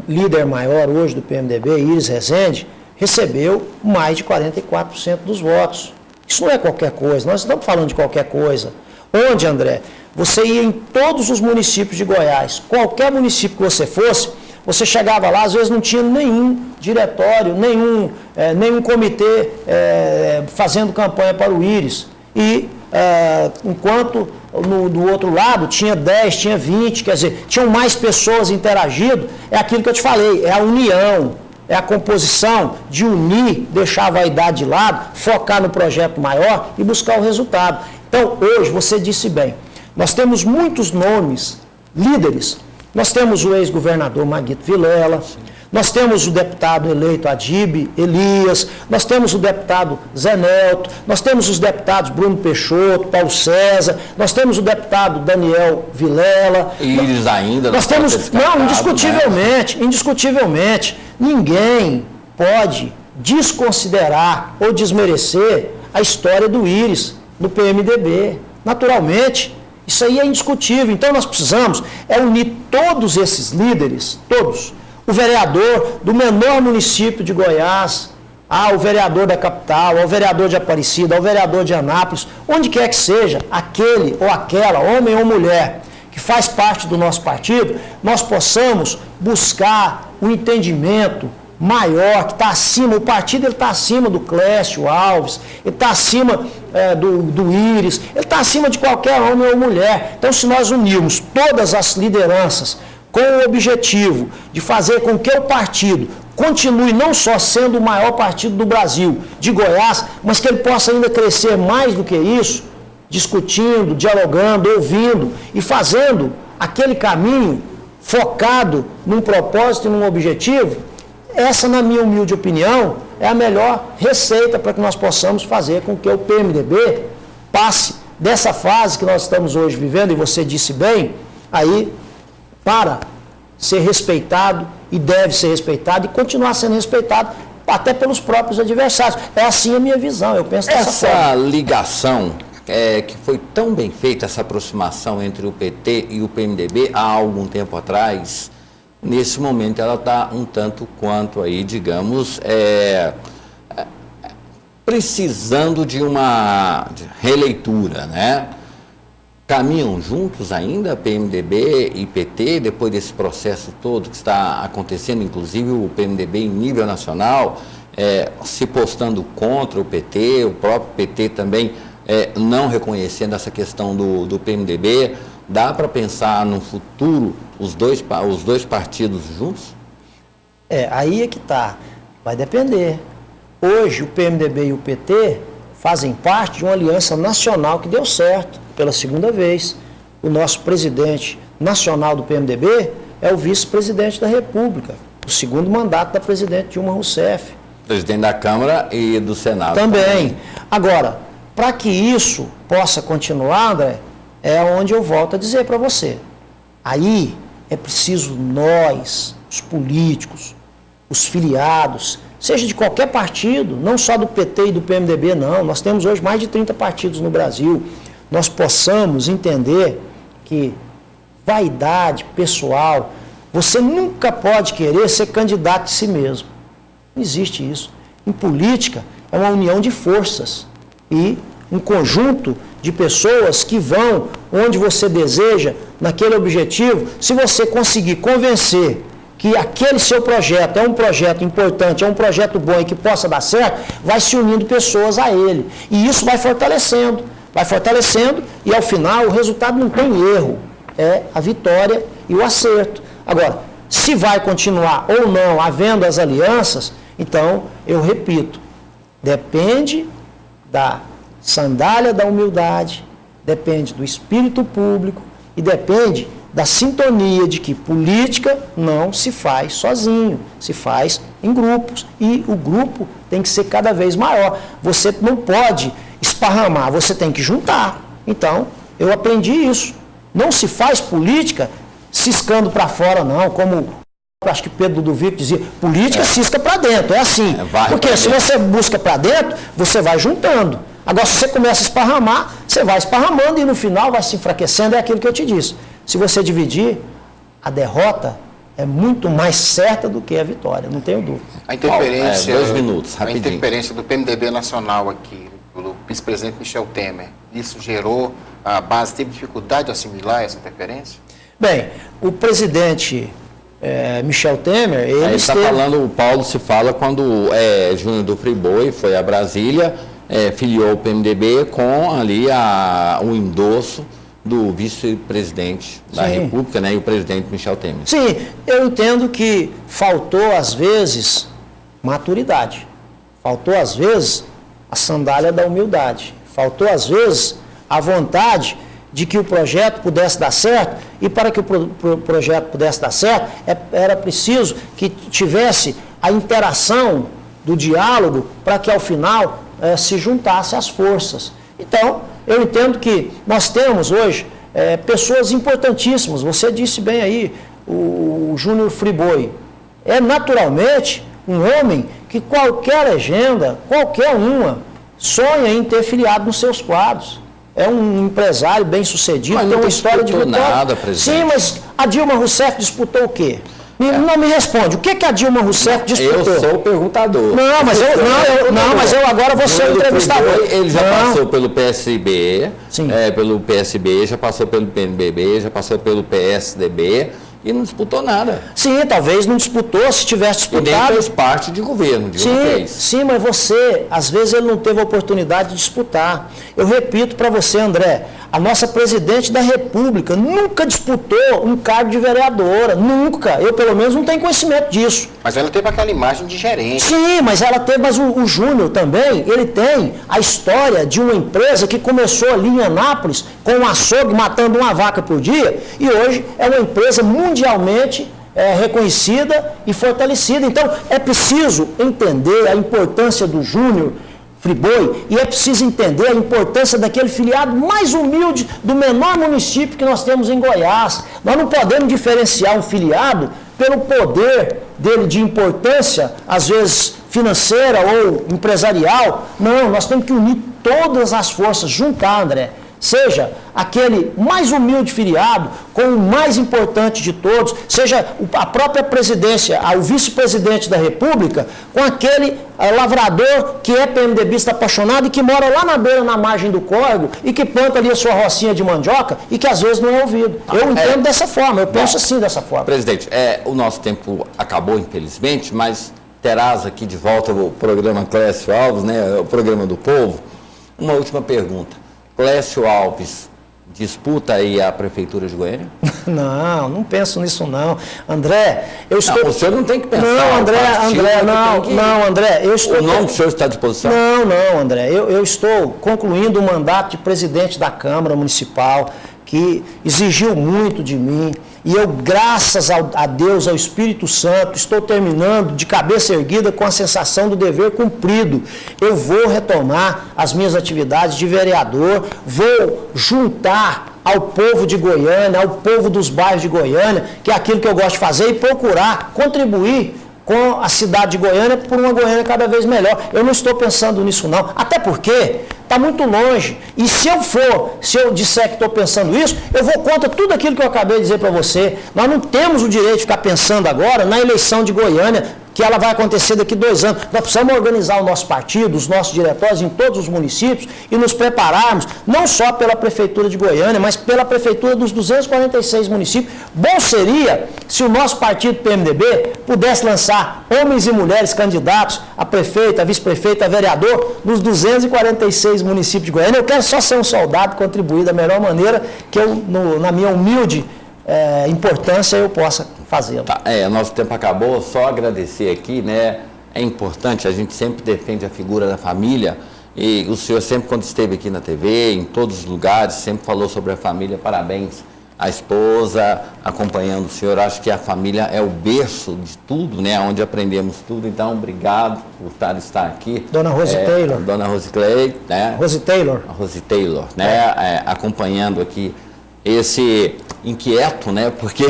líder maior hoje do PMDB, Íris Rezende, recebeu mais de 44% dos votos. Isso não é qualquer coisa, nós estamos falando de qualquer coisa. Onde, André? Você ia em todos os municípios de Goiás, qualquer município que você fosse, Você chegava lá, às vezes não tinha nenhum diretório, nenhum comitê fazendo campanha para o Íris. E enquanto do outro lado tinha 10, tinha 20, quer dizer, tinham mais pessoas interagindo, é aquilo que eu te falei, é a união, é a composição de unir, deixar a vaidade de lado, focar no projeto maior e buscar o resultado. Então, hoje, você disse bem, nós temos muitos nomes, líderes. Nós temos o ex-governador Maguito Vilela, nós temos o deputado eleito Adib Elias, nós temos o deputado Zé Nelto, nós temos os deputados Bruno Peixoto, Paulo César, nós temos o deputado Daniel Vilela. E eles ainda nós temos, não, indiscutivelmente, né? Indiscutivelmente, ninguém pode desconsiderar ou desmerecer a história do Íris, do PMDB. Naturalmente, isso aí é indiscutível. Então nós precisamos unir todos esses líderes, todos. O vereador do menor município de Goiás, ao vereador da capital, ao vereador de Aparecida, ao vereador de Anápolis, onde quer que seja, aquele ou aquela, homem ou mulher, que faz parte do nosso partido, nós possamos buscar um entendimento maior, que está acima, o partido está acima do Clécio Alves, ele está acima do Íris, ele está acima de qualquer homem ou mulher. Então, se nós unirmos todas as lideranças com o objetivo de fazer com que o partido continue não só sendo o maior partido do Brasil, de Goiás, mas que ele possa ainda crescer mais do que isso, discutindo, dialogando, ouvindo e fazendo aquele caminho focado num propósito e num objetivo. Essa, na minha humilde opinião, é a melhor receita para que nós possamos fazer com que o PMDB passe dessa fase que nós estamos hoje vivendo, e você disse bem, aí para ser respeitado, e deve ser respeitado, e continuar sendo respeitado até pelos próprios adversários. É assim a minha visão, eu penso dessa forma. Essa ligação que foi tão bem feita, essa aproximação entre o PT e o PMDB há algum tempo atrás, nesse momento ela está um tanto quanto aí, digamos, precisando de uma releitura, né? Caminham juntos ainda, PMDB e PT, depois desse processo todo que está acontecendo, inclusive o PMDB em nível nacional, se postando contra o PT, o próprio PT também não reconhecendo essa questão do PMDB. Dá para pensar no futuro os dois partidos juntos? Aí é que está. Vai depender. Hoje o PMDB e o PT fazem parte de uma aliança nacional que deu certo pela segunda vez. O nosso presidente nacional do PMDB é o vice-presidente da República, o segundo mandato da presidente Dilma Rousseff. Presidente da Câmara e do Senado. Também. Agora, para que isso possa continuar, André, é onde eu volto a dizer para você. Aí é preciso nós, os políticos, os filiados, seja de qualquer partido, não só do PT e do PMDB, não. Nós temos hoje mais de 30 partidos no Brasil. Nós possamos entender que vaidade pessoal, você nunca pode querer ser candidato de si mesmo. Não existe isso. Em política, é uma união de forças e um conjunto de pessoas que vão onde você deseja, naquele objetivo. Se você conseguir convencer que aquele seu projeto é um projeto importante, é um projeto bom e que possa dar certo, vai se unindo pessoas a ele. E isso vai fortalecendo e ao final o resultado não tem erro, é a vitória e o acerto. Agora, se vai continuar ou não havendo as alianças, então, eu repito, depende da sandália da humildade, depende do espírito público e depende da sintonia de que política não se faz sozinho, se faz em grupos, e o grupo tem que ser cada vez maior. Você não pode esparramar, você tem que juntar. Então, eu aprendi isso. Não se faz política ciscando para fora, não, como acho que Pedro Duvico dizia, política cisca para dentro, é assim. Porque se você busca para dentro, você vai juntando. Agora, se você começa a esparramar, você vai esparramando e no final vai se enfraquecendo, é aquilo que eu te disse. Se você dividir, a derrota é muito mais certa do que a vitória, não tenho dúvida. A interferência, 2 minutos, rapidinho. A interferência do PMDB nacional aqui, do vice-presidente Michel Temer, isso gerou, a base teve dificuldade de assimilar essa interferência? Bem, o presidente Michel Temer, ele Aí está esteve... falando, o Paulo se fala quando Júnior do Friboi foi a Brasília, filiou o PMDB com ali o endosso do vice-presidente da República, né, e o presidente Michel Temer. Sim, eu entendo que faltou, às vezes, maturidade. Faltou, às vezes, a sandália da humildade. Faltou, às vezes, a vontade de que o projeto pudesse dar certo, e para que o projeto pudesse dar certo, era preciso que tivesse a interação do diálogo para que, ao final, se juntasse as forças. Então, eu entendo que nós temos hoje pessoas importantíssimas. Você disse bem aí, o Júnior Friboi. É naturalmente um homem que qualquer legenda, qualquer uma, sonha em ter filiado nos seus quadros. É um empresário bem sucedido, tem uma história de vitória. Nada, presidente. Sim, mas a Dilma Rousseff disputou o quê? Não me responde. O que a Dilma Rousseff disputou? Eu sou o perguntador. Não, mas eu agora vou ser o entrevistador. Ele já passou pelo PSB, pelo PSB, já passou pelo PMDB, já passou pelo PSDB e não disputou nada. Sim, talvez não disputou, se tivesse disputado. E nem fez parte de governo, de uma vez. Sim, mas você, às vezes ele não teve a oportunidade de disputar. Eu repito para você, André, a nossa presidente da República nunca disputou um cargo de vereadora, nunca. Eu, pelo menos, não tenho conhecimento disso. Mas ela teve aquela imagem de gerente. Sim, mas ela teve, mas o Júnior também, ele tem a história de uma empresa que começou ali em Anápolis, com um açougue matando uma vaca por dia, e hoje é uma empresa mundialmente reconhecida e fortalecida. Então, é preciso entender a importância do Júnior Friboi, e é preciso entender a importância daquele filiado mais humilde do menor município que nós temos em Goiás. Nós não podemos diferenciar um filiado pelo poder dele de importância, às vezes financeira ou empresarial. Não, nós temos que unir todas as forças, juntar, André. Seja aquele mais humilde filiado com o mais importante de todos, seja a própria presidência, o vice-presidente da República, com aquele lavrador que é PMDBista apaixonado e que mora lá na beira, na margem do córrego, e que planta ali a sua rocinha de mandioca e que às vezes não é ouvido. Eu entendo dessa forma, eu penso assim dessa forma. Presidente, o nosso tempo acabou, infelizmente, mas terás aqui de volta o programa Clécio Alves, né, o programa do povo. Uma última pergunta. Clécio Alves disputa aí a Prefeitura de Goiânia? Não penso nisso não. André, eu estou... Não, o senhor não tem que pensar. Não, André, eu estou... O nome do senhor está à disposição? Não, André, eu estou concluindo o mandato de presidente da Câmara Municipal, que exigiu muito de mim, e eu, graças a Deus, ao Espírito Santo, estou terminando de cabeça erguida com a sensação do dever cumprido. Eu vou retomar as minhas atividades de vereador, vou juntar ao povo de Goiânia, ao povo dos bairros de Goiânia, que é aquilo que eu gosto de fazer, e procurar contribuir com a cidade de Goiânia por uma Goiânia cada vez melhor. Eu não estou pensando nisso não, até porque está muito longe. E se eu disser que estou pensando isso, eu vou contra tudo aquilo que eu acabei de dizer para você. Nós não temos o direito de ficar pensando agora na eleição de Goiânia, que ela vai acontecer daqui 2 anos. Nós precisamos organizar o nosso partido, os nossos diretórios em todos os municípios e nos prepararmos, não só pela Prefeitura de Goiânia, mas pela Prefeitura dos 246 municípios. Bom seria se o nosso partido PMDB pudesse lançar homens e mulheres candidatos a prefeito, a vice-prefeito, a vereador nos 246 municípios de Goiânia. Eu quero só ser um soldado, contribuir da melhor maneira que eu, na minha humilde importância, eu possa fazê-lo. Tá, nosso tempo acabou, só agradecer aqui, né? É importante, a gente sempre defende a figura da família, e o senhor sempre, quando esteve aqui na TV, em todos os lugares, sempre falou sobre a família. Parabéns à esposa, acompanhando o senhor. Acho que a família é o berço de tudo, né? Onde aprendemos tudo. Então, obrigado por estar aqui. Dona Rose Taylor. Dona Rose Clay, né? Rose Taylor. A Rose Taylor, né? Acompanhando aqui esse inquieto, né? Porque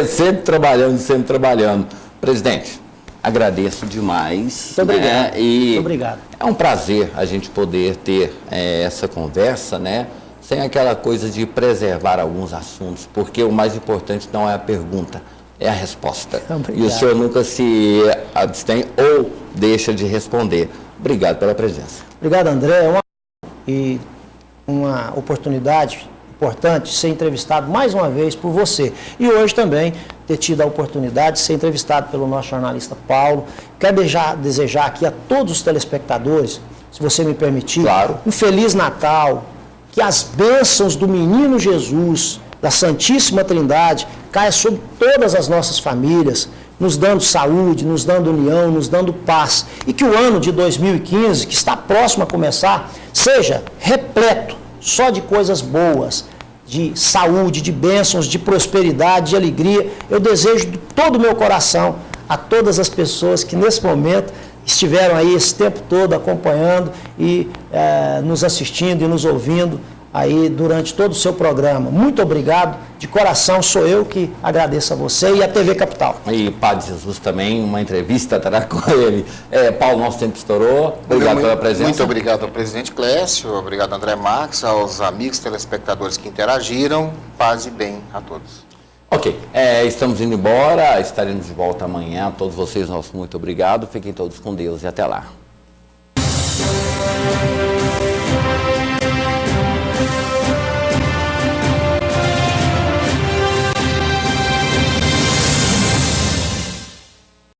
sempre trabalhando. Presidente, agradeço demais. Muito obrigado. Né? E muito obrigado. É um prazer a gente poder ter essa conversa, né? Sem aquela coisa de preservar alguns assuntos, porque o mais importante não é a pergunta, é a resposta. Obrigado. E o senhor nunca se abstém ou deixa de responder. Obrigado pela presença. Obrigado, André. E uma oportunidade importante ser entrevistado mais uma vez por você. E hoje também ter tido a oportunidade de ser entrevistado pelo nosso jornalista Paulo. Quero desejar aqui a todos os telespectadores, se você me permitir, claro, um Feliz Natal, que as bênçãos do Menino Jesus, da Santíssima Trindade, caia sobre todas as nossas famílias, nos dando saúde, nos dando união, nos dando paz. E que o ano de 2015, que está próximo a começar, seja repleto só de coisas boas, de saúde, de bênçãos, de prosperidade, de alegria. Eu desejo de todo o meu coração a todas as pessoas que nesse momento estiveram aí esse tempo todo acompanhando e nos assistindo e nos ouvindo aí durante todo o seu programa. Muito obrigado, de coração, sou eu que agradeço a você e a TV Capital. E Padre Jesus também, uma entrevista terá com ele. Paulo, nosso tempo estourou, obrigado pela presença. Muito obrigado ao presidente Clécio, obrigado André Marques, aos amigos telespectadores que interagiram, paz e bem a todos. Ok, estamos indo embora, estaremos de volta amanhã, a todos vocês, nosso muito obrigado, fiquem todos com Deus e até lá.